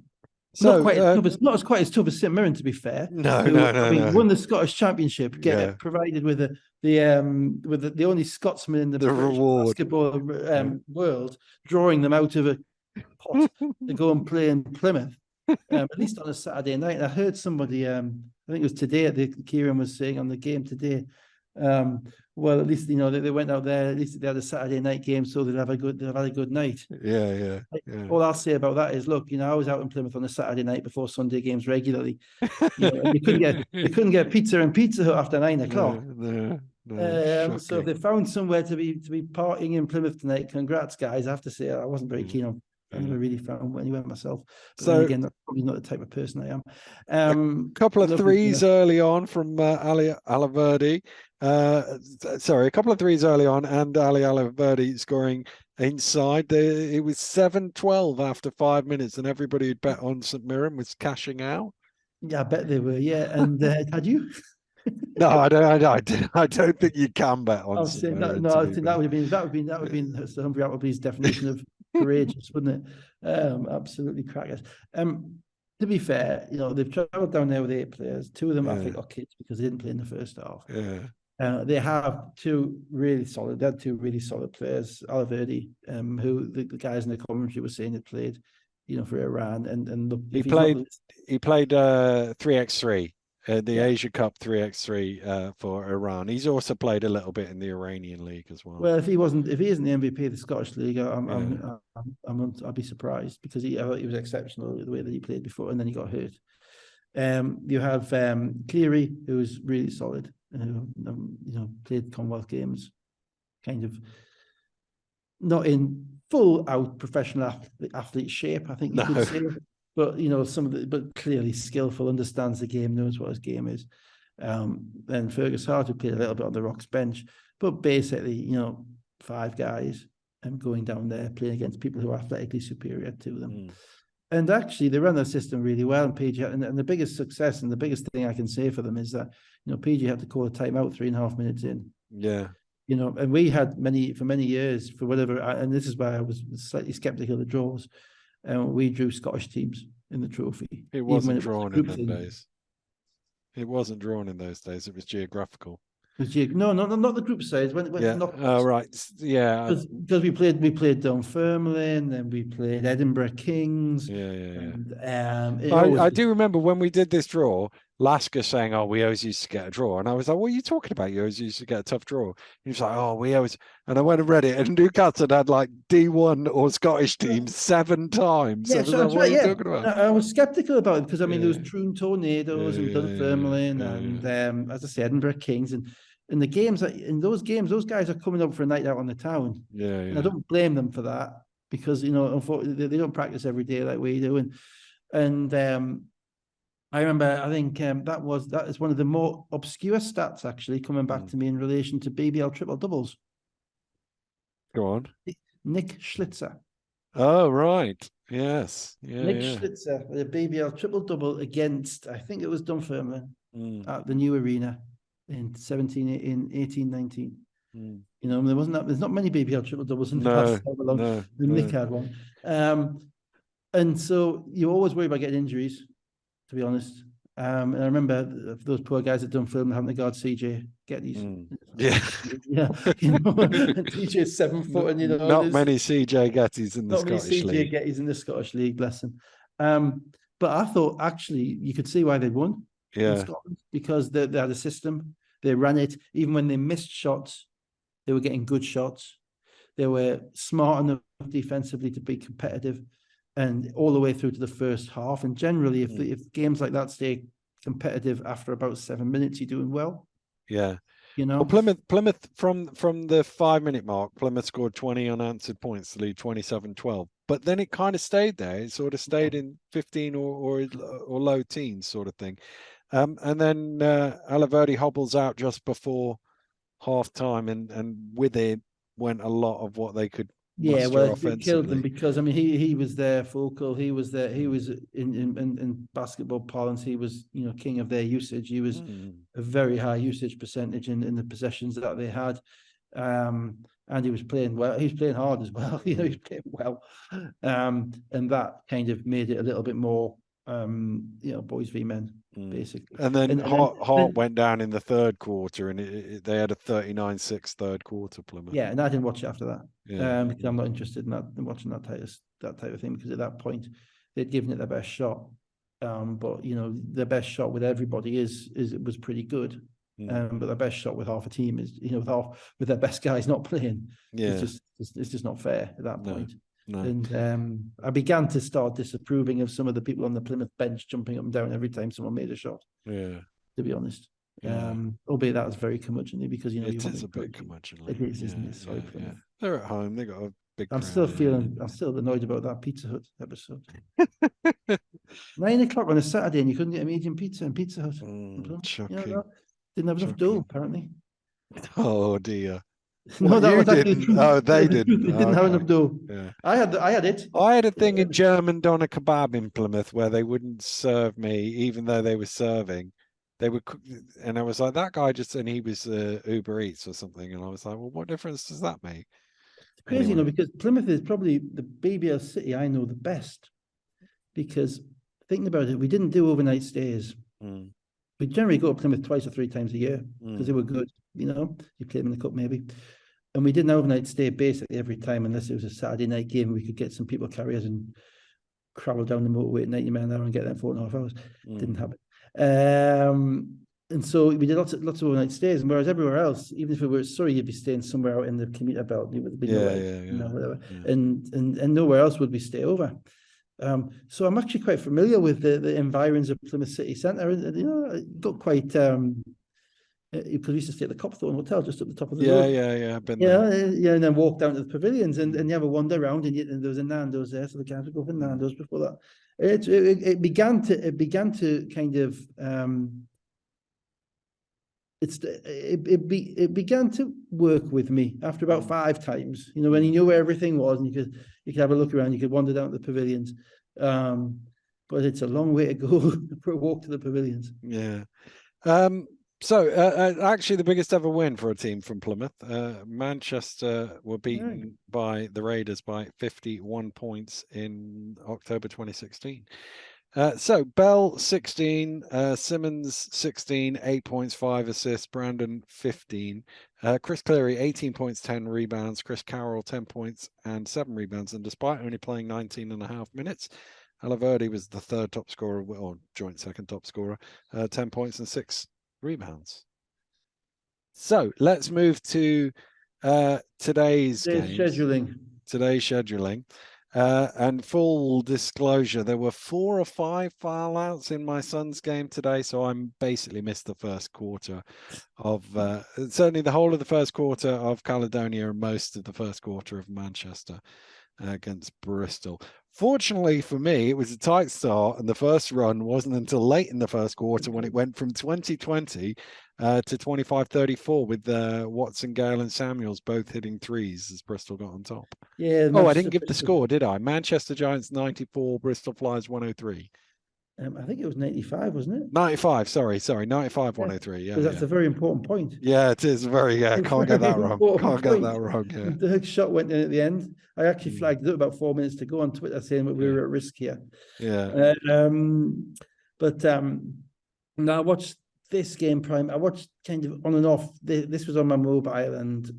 quite as tough as St Mirren, to be fair. No. Won the Scottish Championship, provided with the only Scotsman in the reward basketball world, drawing them out of a pot to go and play in Plymouth. at least on a Saturday night. And I heard somebody, I think it was today, Kieran was saying on the game today, well, at least, they went out there, at least they had a Saturday night game, so they'd have had a good night. Yeah. All I'll say about that is, look, I was out in Plymouth on a Saturday night before Sunday games regularly. And you couldn't get pizza and Pizza Hut after 9 o'clock. No, so if they found somewhere to be partying in Plymouth tonight, congrats, guys. I have to say, I wasn't very keen on. I never really found anywhere myself. But so then again, that's probably not the type of person I am. A couple of threes early on from Ali Alaverdi. A couple of threes early on, and Ali Alaverdi scoring inside. It was 7-12 after 5 minutes, and everybody who'd bet on St Mirren was cashing out. Yeah, I bet they were. Yeah, and had you? No, I don't think you can bet on. I think that would have been Sir Humphrey Appleby's definition of courageous, wouldn't it? Absolutely crackers. To be fair, they've travelled down there with 8 players. 2 of them, I think, are kids because they didn't play in the first half. Yeah. They have 2 really solid. They had 2 really solid players. Alaverdi, who the guys in the commentary were saying had played, for Iran, and look, he played 3x3. The Asia Cup 3x3 for Iran. He's also played a little bit in the Iranian League as well. Well, if he isn't the MVP of the Scottish League, I'd be surprised because he was exceptional the way that he played before, and then he got hurt. You have Cleary, who was really solid, played Commonwealth Games, kind of not in full out professional athlete shape, I think you could say. But but clearly skillful, understands the game, knows what his game is. Then Fergus Hart, who played a little bit on the Rocks bench, but basically, 5 guys going down there playing against people who are athletically superior to them. And actually, they run their system really well. And PG, and the biggest success and the biggest thing I can say for them is that PG had to call a timeout 3.5 minutes in. Yeah. And we had for many years, for whatever, and this is why I was slightly skeptical of the draws. We drew Scottish teams in the trophy. It wasn't drawn in those days. It wasn't drawn in those days. It was geographical. No, not the group size. Right. Yeah. Because we played Dunfermline, and we played Edinburgh Kings. Yeah. And, I do remember when we did this draw, Lasker saying, "Oh, we always used to get a draw," and I was like, "What are you talking about? You always used to get a tough draw." He was like, "Oh, we always," and I went and read it, and Newcastle had like D1 or Scottish teams 7 times. Yeah, so what are you talking about? I was skeptical about it because there was Troon Tornadoes and Dunfermline, and as I said, Edinburgh Kings, and the games in those games, those guys are coming up for a night out on the town. And I don't blame them for that because unfortunately they don't practice every day like we do, and I remember, I think that is one of the more obscure stats actually coming back to me in relation to BBL triple doubles. Go on. Nick Schlitzer. Oh, right. Yes. Nick Schlitzer with a BBL triple double against, I think it was Dunfermline at the new arena in 18-19. There's not many BBL triple doubles in the past so long. Nick had one. And so you always worry about getting injuries, to be honest. And I remember those poor guys at Dunfermline having to guard CJ Getty's. CJ 7 foot, and not many CJ Gettys in the Scottish League. Not many CJ Gettys in the Scottish League, bless them. But I thought actually you could see why they'd won in Scotland because they had a system. They ran it. Even when they missed shots, they were getting good shots. They were smart enough defensively to be competitive. And all the way through to the first half. And generally, if games like that stay competitive after about 7 minutes, you're doing well. Yeah. Well, Plymouth from the 5-minute mark, Plymouth scored 20 unanswered points to lead 27-12. But then it kind of stayed there. It sort of stayed in 15 or low teens sort of thing. And then Alaverdi hobbles out just before half time, and with it went a lot of what they could. Yeah, well, it killed them because he was their focal. He was in basketball parlance. He was king of their usage. He was a very high usage percentage in the possessions that they had, and he was playing well. He was playing hard as well. He was playing well, and that kind of made it a little bit more boys v men basically. And then Hart went down in the third quarter, and they had a 39-6 third quarter. Plymouth. Yeah, and I didn't watch it after that because I'm not interested in watching that type of thing because at that point they'd given it their best shot. But their best shot with everybody is it was pretty good. But their best shot with half a team is with their best guys not playing. Yeah, it's just not fair at that point. No. And I began to start disapproving of some of the people on the Plymouth bench jumping up and down every time someone made a shot. Yeah, to be honest. Yeah. Albeit that was very curmudgeonly because it is a bit curmudgeonly. It is, isn't it? Sorry, yeah. They're at home. They got a big. I'm still annoyed about that Pizza Hut episode. 9 o'clock on a Saturday and you couldn't get a medium pizza in Pizza Hut. Shocking. Didn't have enough dough apparently. Oh dear. No, that was didn't. True. Oh, they didn't. They didn't have enough dough. Yeah. I had it. I had a thing in German doner kebab in Plymouth where they wouldn't serve me, even though they were serving. They would, and I was like, that guy just, and he was Uber Eats or something, and I was like, well, what difference does that make? It's crazy, because Plymouth is probably the BBL city I know the best. Because thinking about it, we didn't do overnight stays. We generally go to Plymouth 2 or 3 times a year because they were good. You play them in the cup maybe. And we did an overnight stay basically every time, unless it was a Saturday night game. We could get some people carriers and travel down the motorway at 90 miles an hour and get there in 4.5 hours. Didn't happen. And so we did lots of overnight stays. And whereas everywhere else, even if we were Surrey, you'd be staying somewhere out in the commuter belt. Whatever. And nowhere else would we stay over. So I'm actually quite familiar with the environs of Plymouth City Centre. And, got quite. Because we used to stay at the Copthorne Hotel just up the top of the road. I've been there. And then walk down to the pavilions and you have a wander around and there was a Nando's there, so the guys would go for Nando's before that. It began to kind of it began to work with me after about 5 times. When you knew where everything was and you could have a look around, you could wander down to the pavilions. But it's a long way to go for a walk to the pavilions. Yeah. So actually the biggest ever win for a team from Plymouth. Manchester were beaten by the Raiders by 51 points in October 2016. So Bell 16, Simmons 16, 8 points, 5 assists, Brandon 15, Chris Cleary 18 points, 10 rebounds, Chris Carroll 10 points and 7 rebounds. And despite only playing 19.5 minutes, Alaverdi was the third top scorer, or joint second top scorer, 10 points and 6 rebounds. So let's move to today's scheduling. And full disclosure, there were 4 or 5 foul outs in my son's game today, so I'm basically missed the first quarter of certainly the whole of the first quarter of Caledonia and most of the first quarter of Manchester against Bristol. Fortunately for me, it was a tight start, and the first run wasn't until late in the first quarter when it went from 20-20 to 25-34 with Watson, Gale and Samuels both hitting threes as Bristol got on top. Yeah. I didn't give the score, did I? Manchester Giants 94, Bristol Flyers 103. I think it was 95, wasn't it? 95, sorry, 95, 103. Yeah, that's a very important point. Yeah, it is very, can't get that wrong. Can't get that wrong. Yeah. Dirk's shot went in at the end. I actually flagged it about 4 minutes to go on Twitter saying that we were at risk here. Yeah. Now I watched this game prime. I watched kind of on and off. This was on my mobile, and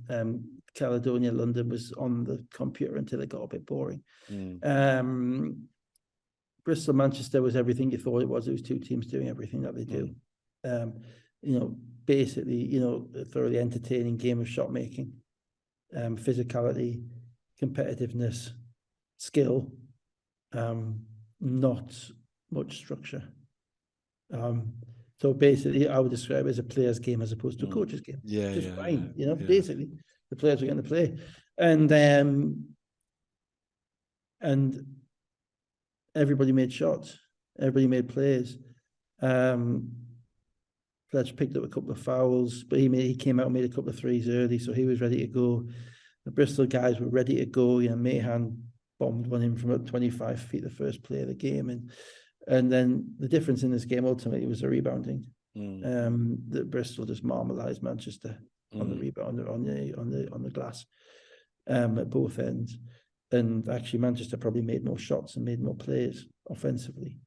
Caledonia, London was on the computer until it got a bit boring. Bristol, Manchester was everything you thought it was. It was 2 teams doing everything that they do. Basically, a thoroughly entertaining game of shot making, physicality, competitiveness, skill, not much structure. So basically, I would describe it as a player's game as opposed to a coach's game. Fine. Basically, the players were going to play, and everybody made shots. Everybody made plays. Fletch picked up a couple of fouls, but he came out and made a couple of threes early, so he was ready to go. The Bristol guys were ready to go. Mayhan bombed one in from about 25 feet the first play of the game, and then the difference in this game ultimately was the rebounding. That Bristol just marmalised Manchester on the rebound on the glass at both ends. And actually, Manchester probably made more shots and made more plays offensively,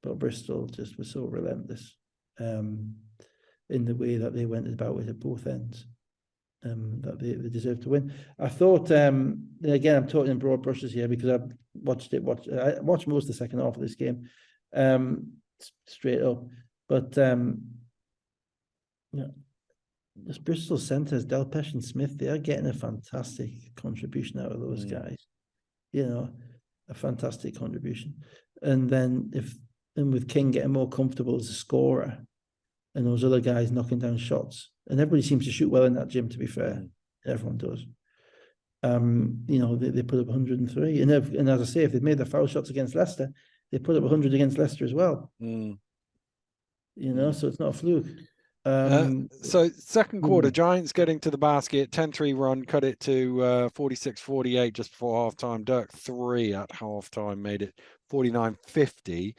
but Bristol just was so relentless in the way that they went about it at both ends. that they deserve to win. I thought, again, I'm talking in broad brushes here because I watched most of the second half of this game, straight up. But this Bristol centres, Delpesh and Smith, they are getting a fantastic contribution out of those guys. A fantastic contribution. And then with King getting more comfortable as a scorer, and those other guys knocking down shots, and everybody seems to shoot well in that gym. To be fair, everyone does. They put up 103, and as I say, if they'd made their foul shots against Leicester, they put up 100 against Leicester as well. So it's not a fluke. So second quarter, Giants getting to the basket, 10-3 run, cut it to 46-48 just before halftime. Dirk 3 at halftime made it 49-50.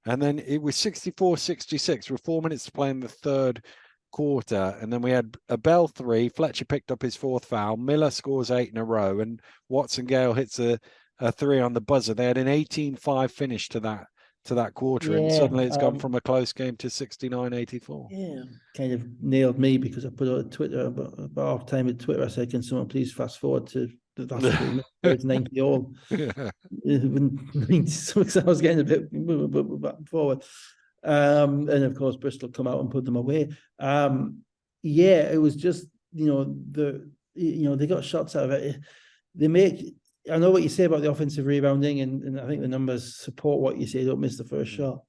And then it was 64-66 with 4 minutes to play in the third quarter. And then we had a Bell 3. Fletcher picked up his 4th foul. Miller scores 8 in a row. And Watson Gale hits a 3 on the buzzer. They had an 18-5 finish to that quarter. And suddenly it's gone from a close game to 69-84. Yeah, kind of nailed me because I put on Twitter about half time at Twitter. I said, can someone please fast forward to the last 3 minutes? It's 90 all. So I was getting a bit back and forward. And of course, Bristol come out and put them away. It was just, they got shots out of it. I know what you say about the offensive rebounding, and I think the numbers support what you say. Don't miss the first shot.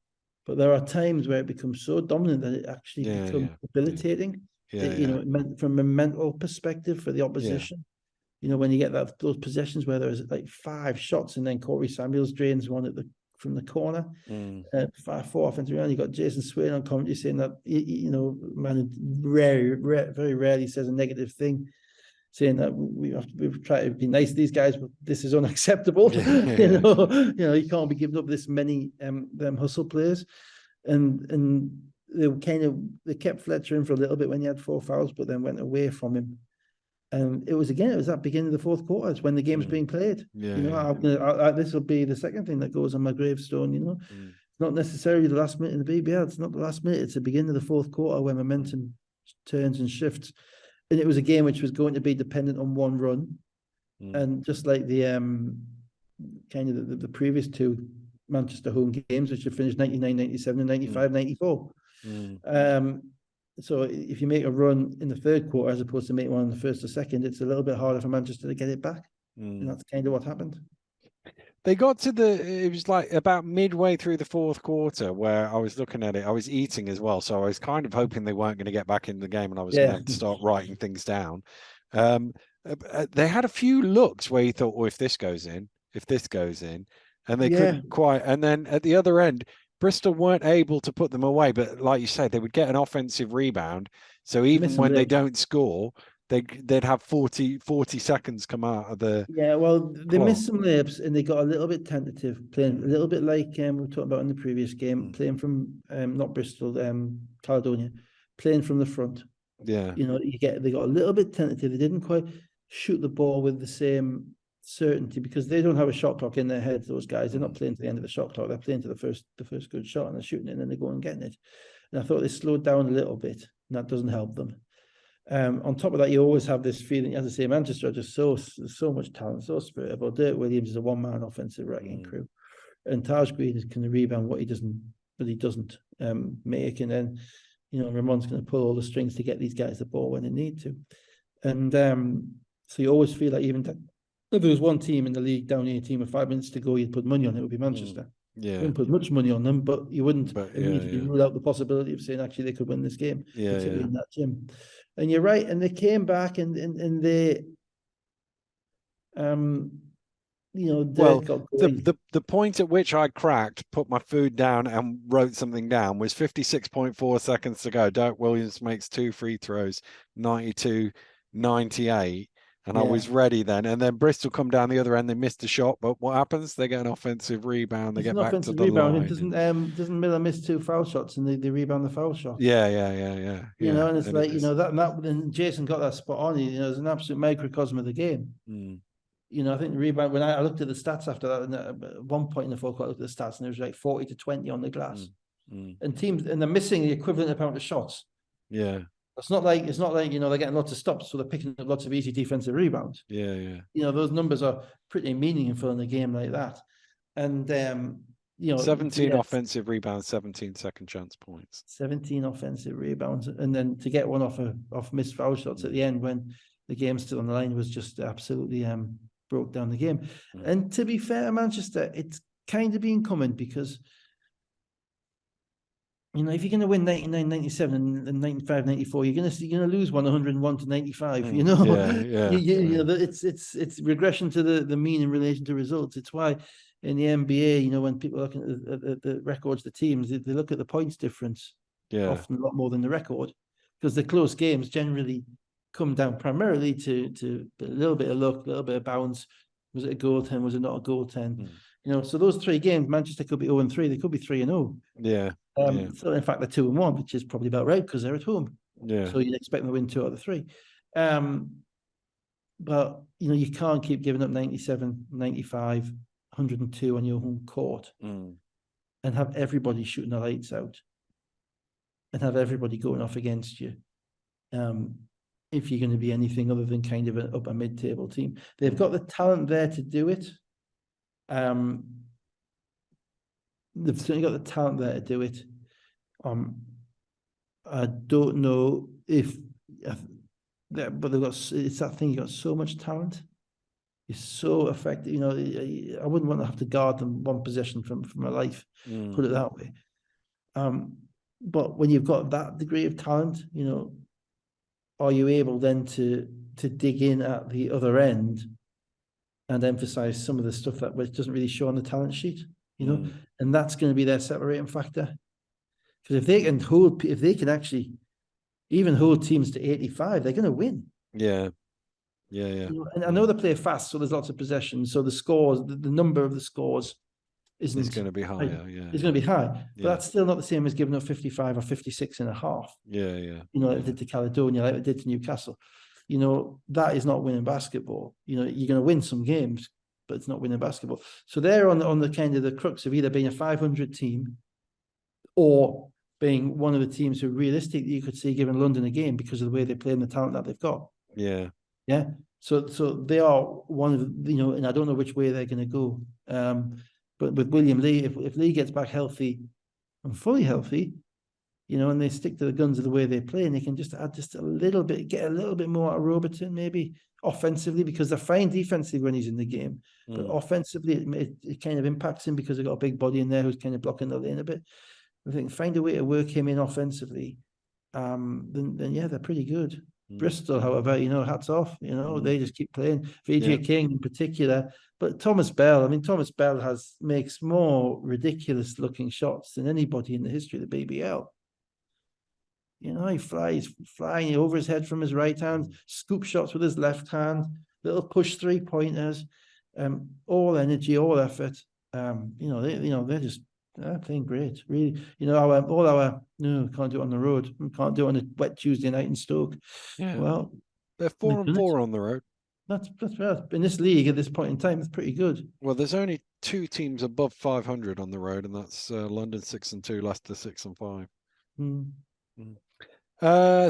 But there are times where it becomes so dominant that it actually becomes debilitating. From a mental perspective for the opposition. When you get those possessions where there's like 5 shots and then Corey Samuels drains one from the corner. 4 offensive round. You got Jason Swain on commentary saying that man very rarely says a negative thing, saying that we've tried to be nice to these guys, but this is unacceptable. You can't be giving up this many them hustle players, and they kept Fletcher in for a little bit when he had 4 fouls, but then went away from him. And it was that beginning of the fourth quarter. It's when the game's being played. This will be the second thing that goes on my gravestone. It's not necessarily the last minute in the BBL. It's not the last minute. It's the beginning of the fourth quarter where momentum turns and shifts. And it was a game which was going to be dependent on one run, and just like the the previous 2 Manchester home games, which have finished 99-97 and 95-94. So if you make a run in the third quarter as opposed to make one in the first or second, it's a little bit harder for Manchester to get it back. And that's kind of what happened. They got to it was like about midway through the fourth quarter where I was looking at it. I was eating as well. So I was kind of hoping they weren't going to get back in the game and I was going to have to start writing things down. They had a few looks where you thought, if this goes in, and they couldn't quite. And then at the other end, Bristol weren't able to put them away, but like you said, they would get an offensive rebound. So even when they don't score, they'd have 40 seconds come out of the they missed some layups and they got a little bit tentative, playing a little bit like we were talking about in the previous game, playing from not Bristol, Caledonia, playing from the front. They got a little bit tentative. They didn't quite shoot the ball with the same certainty because they don't have a shot clock in their heads. Those guys, they're not playing to the end of the shot clock. They're playing to the first good shot and they're shooting it and then they go and getting it. And I thought they slowed down a little bit, and that doesn't help them. On top of that, you always have this feeling, as I say, Manchester are just so much talent, so spiritable. Dirk Williams is a one-man offensive wrecking crew, and Taj Green can rebound what he doesn't make, and then Ramon's going to pull all the strings to get these guys the ball when they need to, and so you always feel like even if there was one team in the league down here, a team with 5 minutes to go, you'd put money on it would be Manchester. You wouldn't put much money on them, but you wouldn't immediately rule out the possibility of saying actually they could win this game, particularly in that gym. And you're right, and they came back and they, the point at which I put my food down and wrote something down was 56.4 seconds to go. Dirk Williams makes 2 free throws, 92-98. And I was ready then. And then Bristol come down the other end. They missed a shot, but what happens? They get an offensive rebound. They get back to the line. Doesn't Miller miss 2 foul shots and they rebound the foul shot? Yeah. And it's like, and Jason got that spot on. It's an absolute microcosm of the game. I think the rebound, when I looked at the stats after that, and at one point in the fourth quarter, I looked at the stats and it was like 40-20 on the glass. And teams, and they're missing the equivalent amount of shots. It's not like they're getting lots of stops, so they're picking up lots of easy defensive rebounds. Yeah. Those numbers are pretty meaningful in a game like that. And 17 offensive rebounds, 17 second chance points. 17 offensive rebounds, and then to get one off missed foul shots at the end when the game's still on the line was just absolutely broke down the game. And to be fair to Manchester, it's kind of been coming because if you're going to win 99, 97 and 95, 94, you're going to lose 101 to 95. It's regression to the mean in relation to results. It's why in the NBA, when people look at the records, the teams, they look at the points difference often a lot more than the record, because the close games generally come down primarily to a little bit of luck, a little bit of bounce. Was it a goaltend? Was it not a goaltend? So those 3 games, Manchester could be 0-3. They could be 3-0. Yeah. So in fact, they're 2-1, which is probably about right because they're at home. Yeah. So you'd expect them to win 2 out of 3. But you can't keep giving up 97, 95, 102 on your home court and have everybody shooting the lights out and have everybody going off against you. If you're going to be anything other than kind of an upper mid-table team, they've got the talent there to do it. They've certainly got the talent there to do it. I don't know if, but it's that thing. You got so much talent. You're so effective. I wouldn't want to have to guard them one possession from my life. Put it that way. But when you've got that degree of talent, are you able then to dig in at the other end and emphasize some of the stuff that which doesn't really show on the talent sheet? And that's going to be their separating factor. Because if they can actually even hold teams to 85, they're going to win. Yeah. And I know they play fast, so there's lots of possession. So the scores, the number of the scores isn't going to be higher. It's going to be high, but that's still not the same as giving up 55 or 56 and a half. Yeah. Like it did to Caledonia, like it did to Newcastle. That is not winning basketball. You're going to win some games, but it's not winning basketball. So they're on the kind of the crux of either being a 500 team or being one of the teams who realistically you could see giving London a game because of the way they play and the talent that they've got. Yeah. So they are one of and I don't know which way they're going to go. But with William Lee, if Lee gets back healthy and fully healthy, and they stick to the guns of the way they play, and they can just add just a little bit, get a little bit more out of Robertson, maybe offensively, because they're fine defensively when he's in the game, but offensively it kind of impacts him because they've got a big body in there who's kind of blocking the lane a bit. I think find a way to work him in offensively, then they're pretty good. Bristol, however, hats off. They just keep playing. VJ King in particular, but Thomas Bell makes more ridiculous looking shots than anybody in the history of the BBL. He flies flying over his head from his right hand, scoop shots with his left hand, little push 3-pointers, all energy, all effort. They're just playing great, really. Can't do it on the road. We can't do it on a wet Tuesday night in Stoke. Yeah. Well, they're 4-4 on the road. That's in this league at this point in time. It's pretty good. Well, there's only 2 teams above 500 on the road, and that's London 6-2, Leicester 6-5.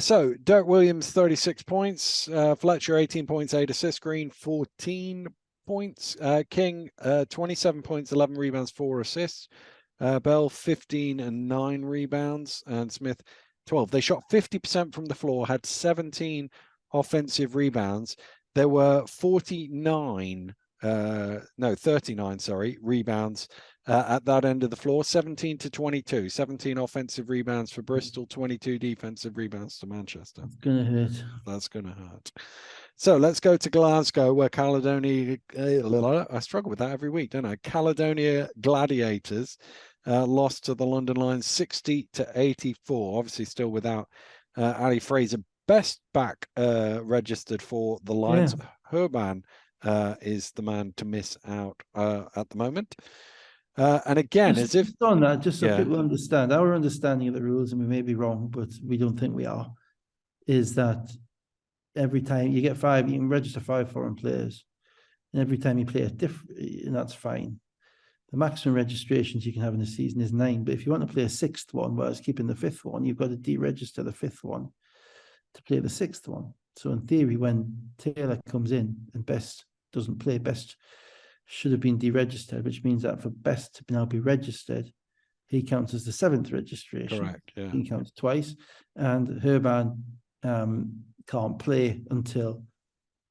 So Dirk Williams 36 points, Fletcher 18 points, 8 assists, Green 14 points, King 27 points, 11 rebounds, 4 assists. Bell 15 and 9 rebounds, and Smith 12. They shot 50% from the floor, had 17 offensive rebounds. There were 39 rebounds at that end of the floor, 17 to 22, 17 offensive rebounds for Bristol, 22 defensive rebounds to Manchester. That's going to hurt. So let's go to Glasgow, where Caledonia, I struggle with that every week, don't I? Caledonia Gladiators lost to the London Lions 60 to 84, obviously still without Ali Fraser. Best back registered for the Lions. Yeah. Herban is the man to miss out at the moment. And again, just so people understand, our understanding of the rules, and we may be wrong, but we don't think we are, is that every time you get 5, you can register 5 foreign players. And every time you play a different, and that's fine. The maximum registrations you can have in a season is 9. But if you want to play a 6th one, whereas keeping the 5th one, you've got to deregister the 5th one. to play the 6th one. So in theory, when Taylor comes in and Best doesn't play, Best should have been deregistered, which means that for Best to now be registered, he counts as the 7th registration. Correct. Yeah. He counts twice, and Herban can't play until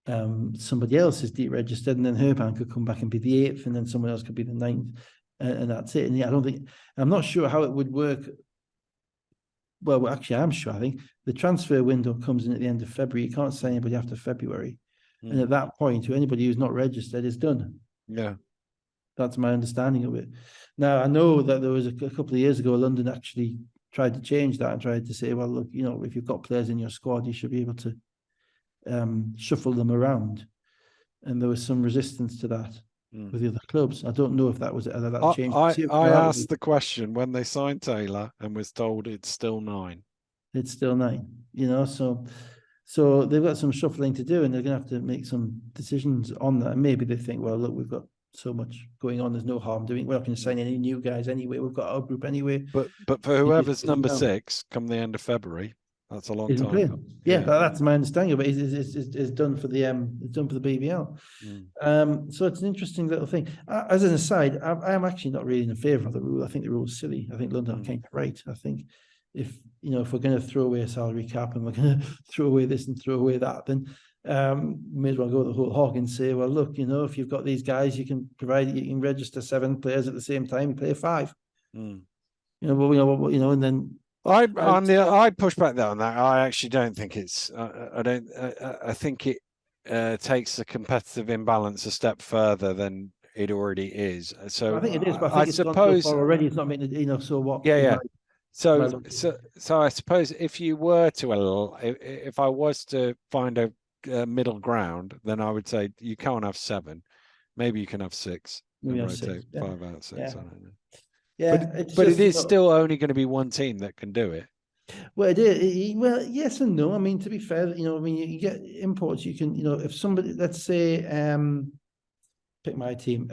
somebody else is deregistered, and then Herban could come back and be the 8th, and then someone else could be the 9th, and that's it. And yeah, I'm not sure how it would work. Well, actually, I'm sure. I think the transfer window comes in at the end of February. You can't sign anybody after February. And at that point, anybody who's not registered is done. Yeah. That's my understanding of it. Now, I know that there was a couple of years ago, London actually tried to change that and tried to say, well, look, if you've got players in your squad, you should be able to shuffle them around. And there was some resistance to that with the other clubs. I don't know if that changed. I asked the question when they signed Taylor and was told it's still 9. It's still 9, so they've got some shuffling to do, and they're going to have to make some decisions on that. And maybe they think, well, look, we've got so much going on. There's no harm doing. We're not going to sign any new guys anyway. We've got our group anyway. But for whoever's number 6 come the end of February, that's a long time. Playing. Yeah, that's my understanding of it. It's done for the BBL. So it's an interesting little thing. As an aside, I am actually not really in favour of the rule. I think the rule is silly. I think London are kind of right. I think if we're going to throw away a salary cap and we're going to throw away this and throw away that, then may as well go the whole hog and say, well, look, if you've got these guys, you can register 7 players at the same time, you play 5. And then I push back on that. I actually don't think it's. I think it takes the competitive imbalance a step further than it already is. So I think it is. But I suppose so already it's not making. So what? Yeah. So I suppose if you were to, if I was to find a middle ground, then I would say you can't have 7. Maybe you can have 6. Maybe and rotate 5 out of 6. Yeah. I don't know. Yeah, but it is still only going to be one team that can do it. Well, it is. Well, yes and no. I mean, to be fair, you get imports. You can, if somebody, let's say, pick my team.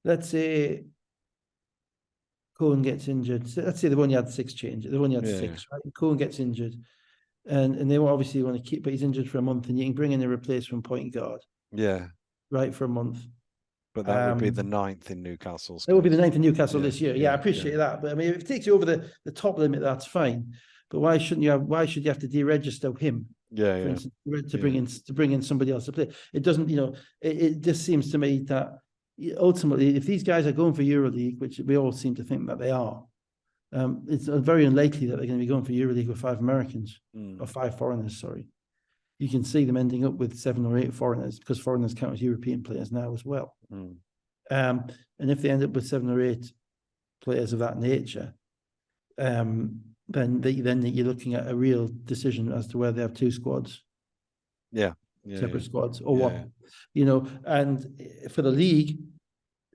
Let's say Cohen gets injured. So let's say they've only had 6 changes. They've only had 6. Right? Cohen gets injured, and they obviously want to keep, but he's injured for a month, and you can bring in a replacement point guard. Yeah. Right, for a month. But that would be the 9th in Newcastle. It would be the 9th in Newcastle this year. Yeah, I appreciate that. But I mean, if it takes you over the top limit, that's fine. But why should you have to deregister him? Yeah, for instance, to bring in somebody else to play. It doesn't, it just seems to me that ultimately, if these guys are going for EuroLeague, which we all seem to think that they are, it's very unlikely that they're going to be going for EuroLeague with 5 Americans or 5 foreigners. Sorry, you can see them ending up with 7 or 8 foreigners because foreigners count as European players now as well. And if they end up with 7 or 8 players of that nature, then you're looking at a real decision as to whether they have 2 squads, separate squads, or what, And for the league,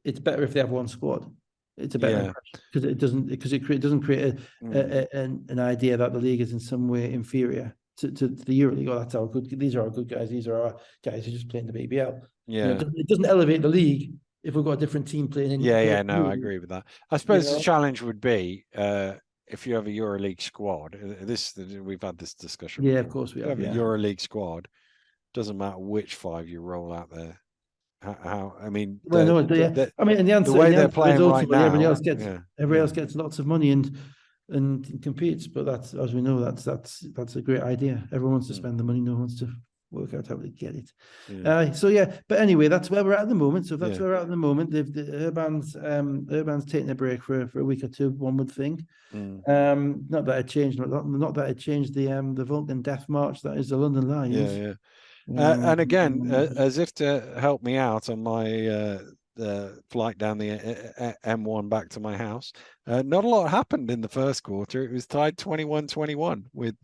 it's better if they have 1 squad. It's a better because it doesn't create an idea that the league is in some way inferior to the EuroLeague. Oh, that's our good. These are our good guys. These are our guys who just play in the BBL. Yeah, it doesn't elevate the league if we've got a different team playing in. No, I agree with that. I suppose the challenge would be if you have a EuroLeague squad. We've had this discussion. Yeah, of course we have. A EuroLeague squad. Doesn't matter which 5 you roll out there. I mean, and the answer, the way they're playing right now, everybody else gets lots of money and competes. But that's, as we know, that's a great idea. Everyone wants to spend the money. No one wants to work out how to get it. But anyway, that's where we're at the moment. So that's where we're at the moment. Urban's taking a break for a week or 2. One would think. Not that it changed. Not that it changed the Vulcan Death March that is the London Lions. And again, as if to help me out on my flight down the M1 back to my house, not a lot happened in the first quarter. It was tied 21-21 with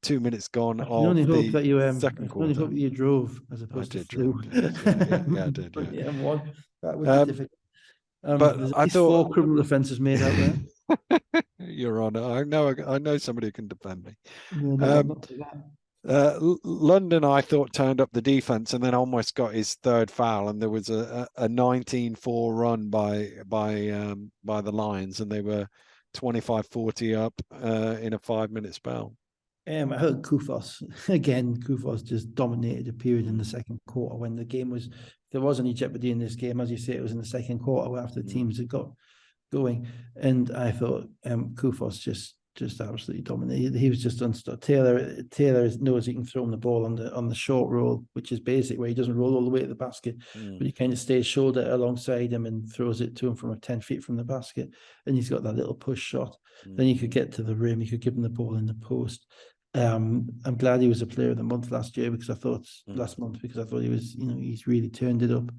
2 minutes gone of the second quarter. I only hope you drove as opposed to flew. I did. Yeah. M1. That would be difficult. But I thought 4 criminal offences made out there. Your Honour, I know somebody who can defend me. Not London, I thought, turned up the defense and then almost got his 3rd foul, and there was a 19-4 run by the Lions, and they were 25-40 up in a 5-minute spell. I heard Kufos again. Kufos just dominated the period in the second quarter when the game was. There was any jeopardy in this game, as you say. It was in the second quarter after the teams had got going, and I thought Kufos just absolutely dominated. He was just unstuck. Taylor knows he can throw him the ball on the short roll, which is basic, where he doesn't roll all the way to the basket, but he kind of stays shoulder alongside him and throws it to him from 10 feet from the basket. And he's got that little push shot. Then he could get to the rim. He could give him the ball in the post. I'm glad he was a player of the month last month because I thought he was, he's really turned it up.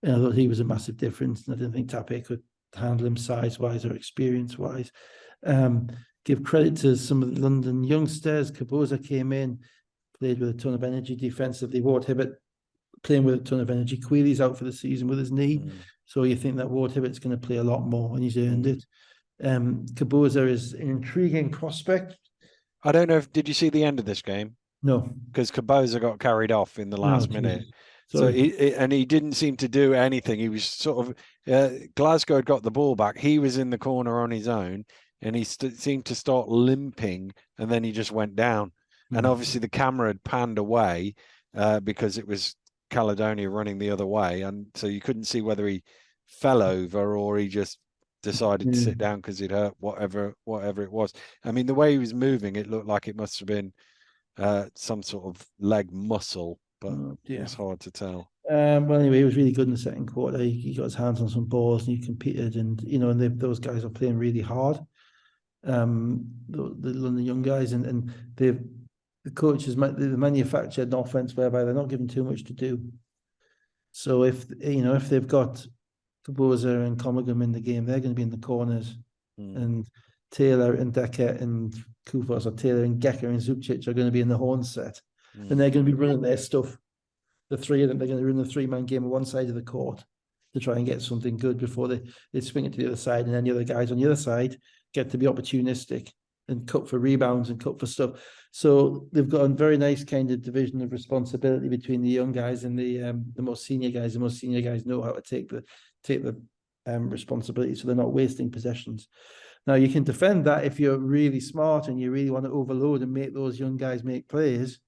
And I thought he was a massive difference. And I didn't think Tape could handle him size-wise or experience-wise. Give credit to some of the London youngsters. Kaboza came in, played with a ton of energy defensively. Ward Hibbert playing with a ton of energy. Quealy's out for the season with his knee. So you think that Ward Hibbert's going to play a lot more, and he's earned it. Kaboza is an intriguing prospect. I don't know did you see the end of this game? No. Because Kaboza got carried off in the last minute. So he didn't seem to do anything. He was sort of, Glasgow had got the ball back. He was in the corner on his own, and he seemed to start limping, and then he just went down. And obviously the camera had panned away because it was Caledonia running the other way. And so you couldn't see whether he fell over or he just decided to sit down because he'd hurt whatever it was. I mean, the way he was moving, it looked like it must have been some sort of leg muscle, but it's hard to tell. Well, anyway, he was really good in the second quarter. He got his hands on some balls and he competed, and those guys are playing really hard. The London young guys, and the coaches, they manufactured an offense whereby they're not given too much to do. So if they've got Kaboza and Comagum in the game, they're going to be in the corners, and Taylor and Decker and Kufos, or Taylor and Gecker and Zubcic are going to be in the horn set, and they're going to be running their stuff. The three of them, they're going to run the three-man game on one side of the court to try and get something good before they swing it to the other side, and then the other guys on the other side get to be opportunistic and cut for rebounds and cut for stuff. So they've got a very nice kind of division of responsibility between the young guys and the most senior guys. The most senior guys know how to take the responsibility, so they're not wasting possessions. Now you can defend that if you're really smart and you really want to overload and make those young guys make plays,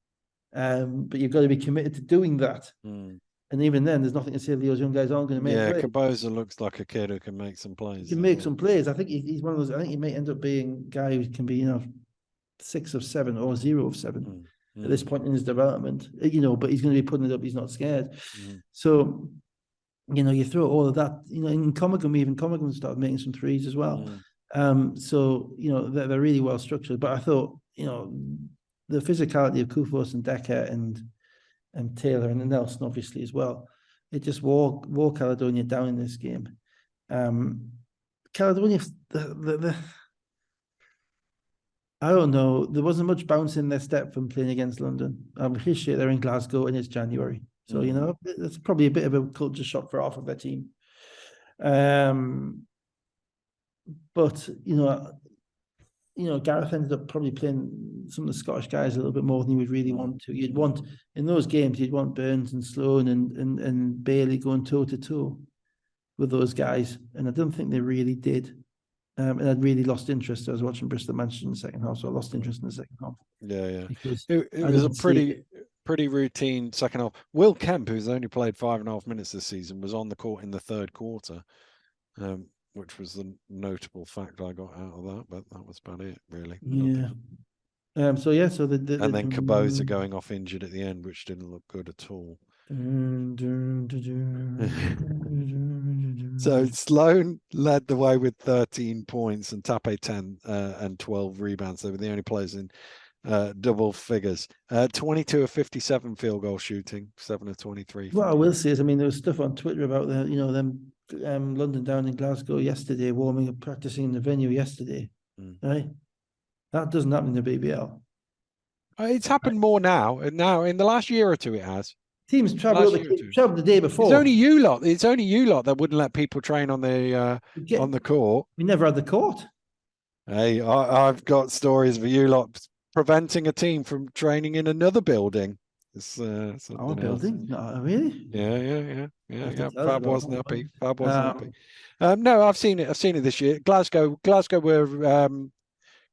but you've got to be committed to doing that. And even then, there's nothing to say those young guys aren't going to make plays. Kaboza looks like a kid who can make some plays. He can make some plays. I think he's one of those. I think he may end up being a guy who can be, 6 of 7 or 0 of 7 at this point in his development. But he's going to be putting it up. He's not scared. So, you throw all of that. In Comagum started making some threes as well. So they're really well structured. But I thought, the physicality of Kufos and Decker and Taylor and Nelson obviously as well, it just wore Caledonia down in this game. Caledonia, I don't know, there wasn't much bounce in their step from playing against London. I appreciate they're in Glasgow and it's January, so it's probably a bit of a culture shock for half of their team. But Gareth ended up probably playing some of the Scottish guys a little bit more than he would really want to. You'd want, in those games, you'd want Burns and Sloan and Bailey going toe-to-toe with those guys. And I don't think they really did. And I'd really lost interest. I was watching Bristol Manchester in the second half, so I lost interest in the second half. Yeah. It was a pretty routine second half. Will Kemp, who's only played 5.5 minutes this season, was on the court in the third quarter. Which was the notable fact I got out of that, but that was about it, really. Yeah. And then Kaboza going off injured at the end, which didn't look good at all. So Sloan led the way with 13 points and Tape 10 and 12 rebounds. They were the only players in double figures. 22 of 57 field goal shooting, 7 of 23. What I will say is, there was stuff on Twitter about them London down in Glasgow yesterday, warming up, practicing in the venue yesterday. Right? That doesn't happen in the BBL. It's happened more now. And now in the last year or two, it has. Teams travel the day before. It's only you lot that wouldn't let people train on the court. We never had the court. Hey, I've got stories of you lot preventing a team from training in another building. It's building? No, really? Yeah. Fab wasn't happy. No, I've seen it. I've seen it this year. Glasgow were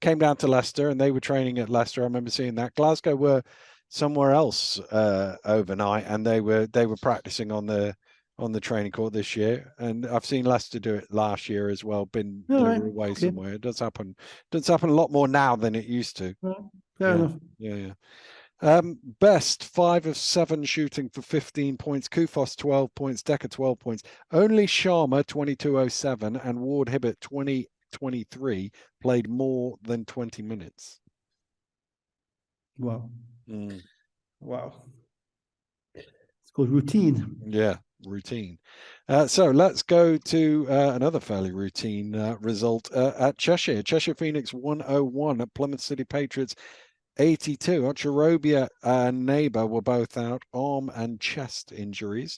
came down to Leicester, and they were training at Leicester. I remember seeing that. Glasgow were somewhere else overnight, and they were practicing on the training court this year. And I've seen Leicester do it last year as well. They were away somewhere. It does happen. Does happen a lot more now than it used to. Fair enough. Yeah. Best 5 of 7 shooting for 15 points. Kufos 12 points. Decker 12 points. Only Sharma 22:07 and Ward Hibbert 20:23 played more than 20 minutes. Wow. Wow. It's called routine. Yeah, routine. So let's go to another fairly routine result at Cheshire. Cheshire Phoenix 101 at Plymouth City Patriots 82. Ochirobia and Neighbour were both out, arm and chest injuries.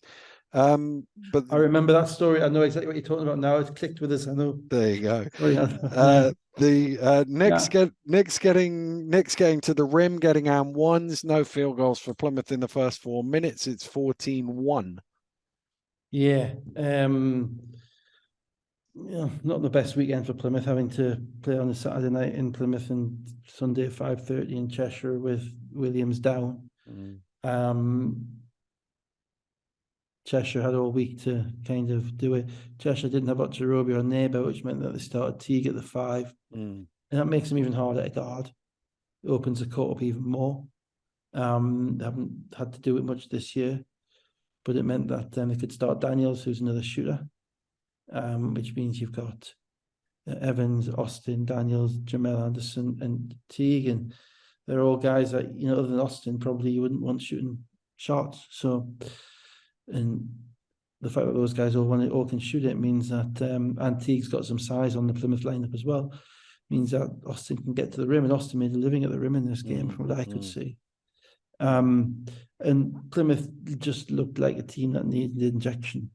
But I remember that story. I know exactly what you're talking about now. It's clicked with us. I know. There you go. Nick's getting to the rim, getting and ones. No field goals for Plymouth in the first 4 minutes. It's 14-1. Yeah. Not the best weekend for Plymouth, having to play on a Saturday night in Plymouth and Sunday at 5:30 in Cheshire with Williams down. Cheshire had all week to kind of do it. Cheshire didn't have Ochirobia or Neighbour, which meant that they started Teague at the 5. And that makes them even harder to guard. It opens the court up even more. They haven't had to do it much this year, but it meant that they could start Daniels, who's another shooter, which means you've got Evans, Austin, Daniels, Jamel Anderson, and Teague. And they're all guys that, other than Austin, probably you wouldn't want shooting shots. So, and the fact that those guys all can shoot it means that, and Teague's got some size on the Plymouth lineup as well, means that Austin can get to the rim, and Austin made a living at the rim in this game from what I could see. And Plymouth just looked like a team that needed injection.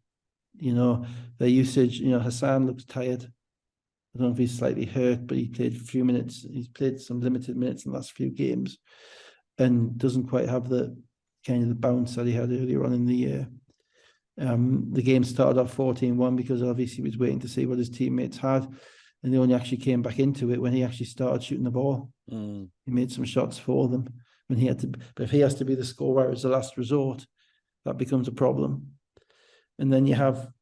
Their usage, Hassan looks tired. I don't know if he's slightly hurt, but he played a few minutes. He's played some limited minutes in the last few games and doesn't quite have the kind of the bounce that he had earlier on in the year. The game started off 14-1 because obviously he was waiting to see what his teammates had, and they only actually came back into it when he actually started shooting the ball. He made some shots for them when he had to, but if he has to be the scorer as the last resort, that becomes a problem. And then you have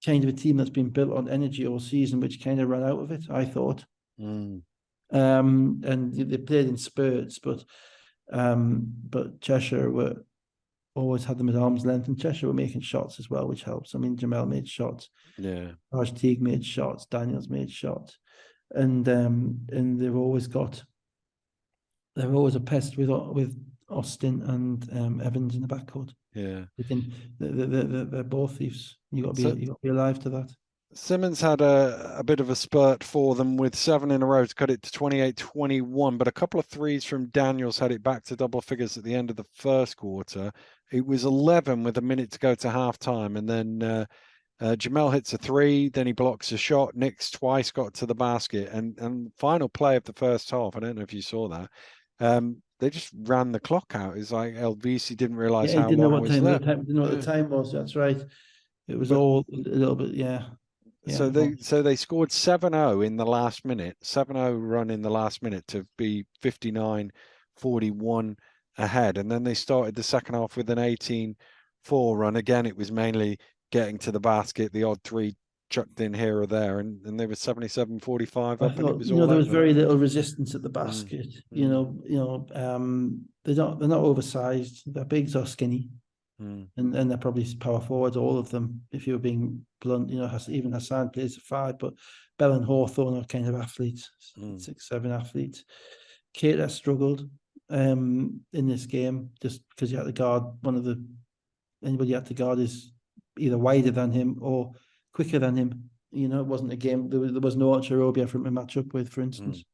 kind of a team that's been built on energy all season, which kind of ran out of it, I thought. And they played in spurts, but Cheshire always had them at arm's length, and Cheshire were making shots as well, which helps. I mean, Jamel made shots. Yeah. Raj Teague made shots. Daniels made shots. And they've always a pest with Austin and Evans in the backcourt. Yeah. They're both thieves. You got to be alive to that. Simmons had a bit of a spurt for them with 7 in a row to cut it to 28-21, but a couple of threes from Daniels had it back to double figures at the end of the first quarter. It was 11 with a minute to go to halftime, and then Jamel hits a 3, then he blocks a shot. Nick's twice got to the basket, and final play of the first half, I don't know if you saw that, they just ran the clock out. It's like LVC didn't realize how long it was left. Didn't know what the time was. That's right. It was all a little bit, yeah. So they scored 7-0 in the last minute, 7-0 run in the last minute to be 59-41 ahead. And then they started the second half with an 18-4 run. Again, it was mainly getting to the basket, the odd 3 chucked in here or there, and they were 77-45 up, and it was all there was over. very little resistance at the basket. They're not oversized. Their bigs are skinny. And they're probably power forwards, all of them, if you're being blunt. Even Hassan plays a 5, but Bell and Hawthorne are kind of athletes, 6'7" athletes. Kate has struggled in this game just because you had to guard anybody you had to guard is either wider than him or quicker than him. It wasn't a game, there was no Ochirobia for him to match up with, for instance.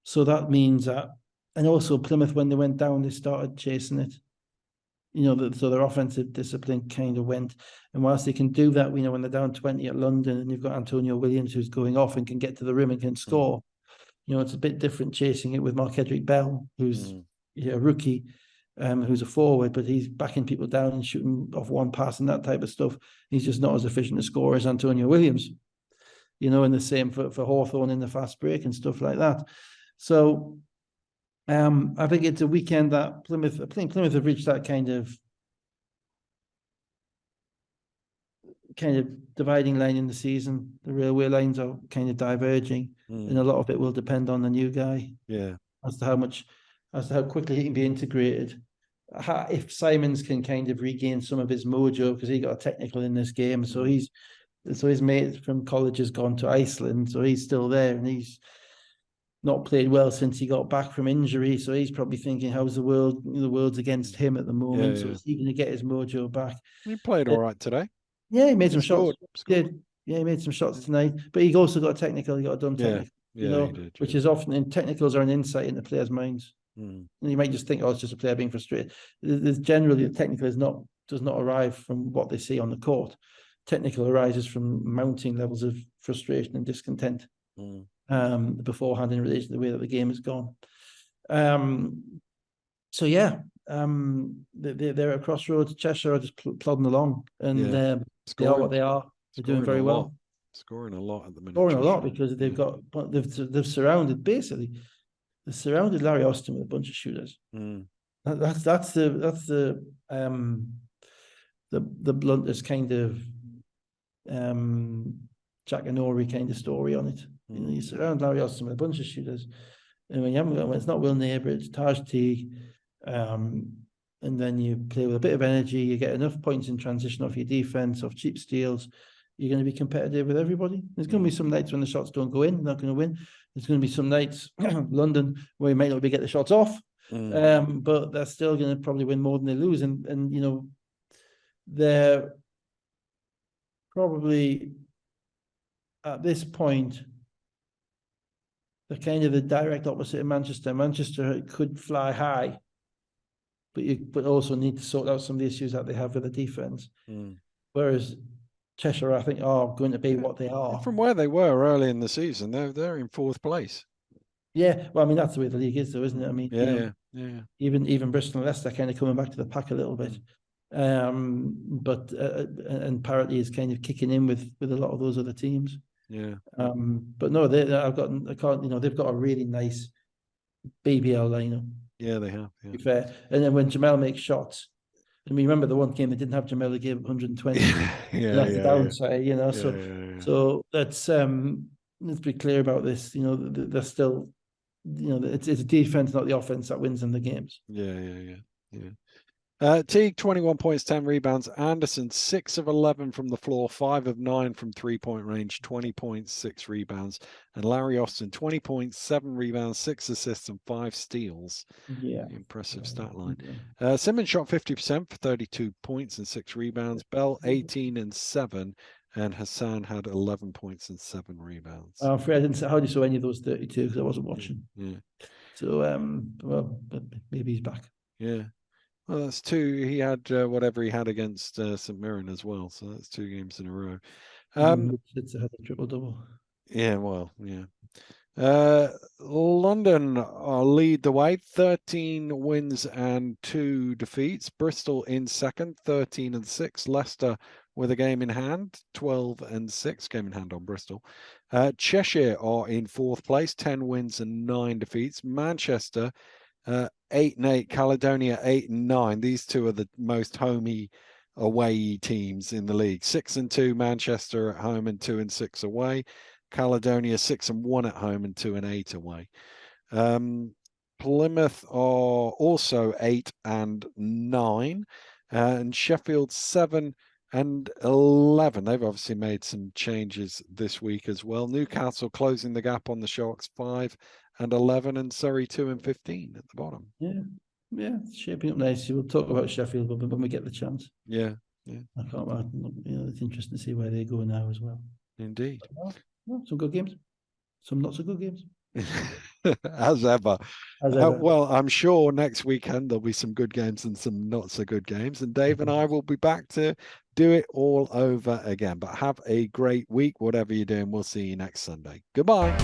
So that means that, and also Plymouth, when they went down, they started chasing it. So their offensive discipline kind of went. And whilst they can do that, when they're down 20 at London and you've got Antonio Williams who's going off and can get to the rim and can score, it's a bit different chasing it with Mark-Edric Bell, who's a rookie, who's a forward, but he's backing people down and shooting off one pass and that type of stuff. He's just not as efficient a scorer as Antonio Williams. and the same for Hawthorn in the fast break and stuff like that. So I think it's a weekend that Plymouth have reached that kind of dividing line in the season. The railway lines are kind of diverging, and a lot of it will depend on the new guy. Yeah. As to how quickly he can be integrated. If Simons can kind of regain some of his mojo, because he got a technical in this game, so his mate from college has gone to Iceland, so he's still there, and he's not played well since he got back from injury. So he's probably thinking, how's the world? The world's against him at the moment. So is he going to get his mojo back? He played all right today. Yeah, he made some shots. Scored. Yeah, he made some shots tonight. But he also got a technical. He got a done technical. He did, which is often in technicals are an insight into players' minds. And you might just think, oh, it's just a player being frustrated. There's generally, the technical does not arrive from what they see on the court. Technical arises from mounting levels of frustration and discontent beforehand in relation to the way that the game has gone. So yeah, they're at crossroads. Cheshire are just plodding along, and they are what they are. They're doing very well. Scoring a lot at the minute. Scoring a lot because they've surrounded Larry Austin with a bunch of shooters. That's the bluntest kind of Jack and Ori kind of story on it. You surround Larry Austin with a bunch of shooters, and when it's not Will Neighbour, it's Taj T, and then you play with a bit of energy, you get enough points in transition off your defense, off cheap steals, you're going to be competitive with everybody. There's going to be some nights when the shots don't go in, you're not going to win. There's going to be some nights, London, where you might not be get the shots off, but they're still going to probably win more than they lose. And they're probably at this point, they're kind of the direct opposite of Manchester. Manchester could fly high, but also need to sort out some of the issues that they have with the defense. Whereas Cheshire, I think, are going to be what they are. From where they were early in the season, they're in 4th place. Yeah, well, I mean, that's the way the league is, though, isn't it? I mean, yeah. Even Bristol and Leicester kind of coming back to the pack a little bit. But apparently is kind of kicking in with a lot of those other teams. Yeah. But no, they've got a really nice BBL lineup. Yeah, they have. To be fair. And then when Jamel makes shots, and remember the one game they didn't have Jamel, they gave 120. That's the downside, So that's let's be clear about this. They're still, it's defense, not the offense, that wins them the games. Yeah. Teague, 21 points, 10 rebounds. Anderson, 6 of 11 from the floor, 5 of 9 from 3-point range, 20 points, 6 rebounds. And Larry Austin, 20 points, 7 rebounds, 6 assists, and 5 steals. Yeah. Impressive stat line. Simmons shot 50% for 32 points and 6 rebounds. Bell, 18 and 7. And Hassan had 11 points and 7 rebounds. I'm afraid I didn't say how do you saw any of those 32 because I wasn't watching. Yeah. So, well, maybe he's back. Yeah. Well, that's 2. He had whatever he had against St Mirren as well. So that's 2 games in a row. It's a triple-double. Yeah, well, yeah. London lead the way, 13 wins and 2 defeats. Bristol in second, 13 and 6. Leicester with a game in hand, 12 and 6. Game in hand on Bristol. Cheshire are in 4th place, 10 wins and 9 defeats. Manchester 8 and 8, Caledonia 8 and 9. These 2 are the most homey away teams in the league. 6 and 2, Manchester at home, and 2 and 6 away. Caledonia 6 and 1 at home and 2 and 8 away. Plymouth are also 8 and 9, and Sheffield 7 and 11. They've obviously made some changes this week as well. Newcastle closing the gap on the Sharks, 5 and 11, and Surrey 2 and 15 at the bottom. Yeah, it's shaping up nicely. We'll talk about Sheffield when we get the chance. Yeah. I can't imagine. It's interesting to see where they go now as well. Indeed. Some good games, some not so good games. As ever. Well, I'm sure next weekend there'll be some good games and some not so good games, and Dave and I will be back to do it all over again. But have a great week, whatever you're doing. We'll see you next Sunday. Goodbye.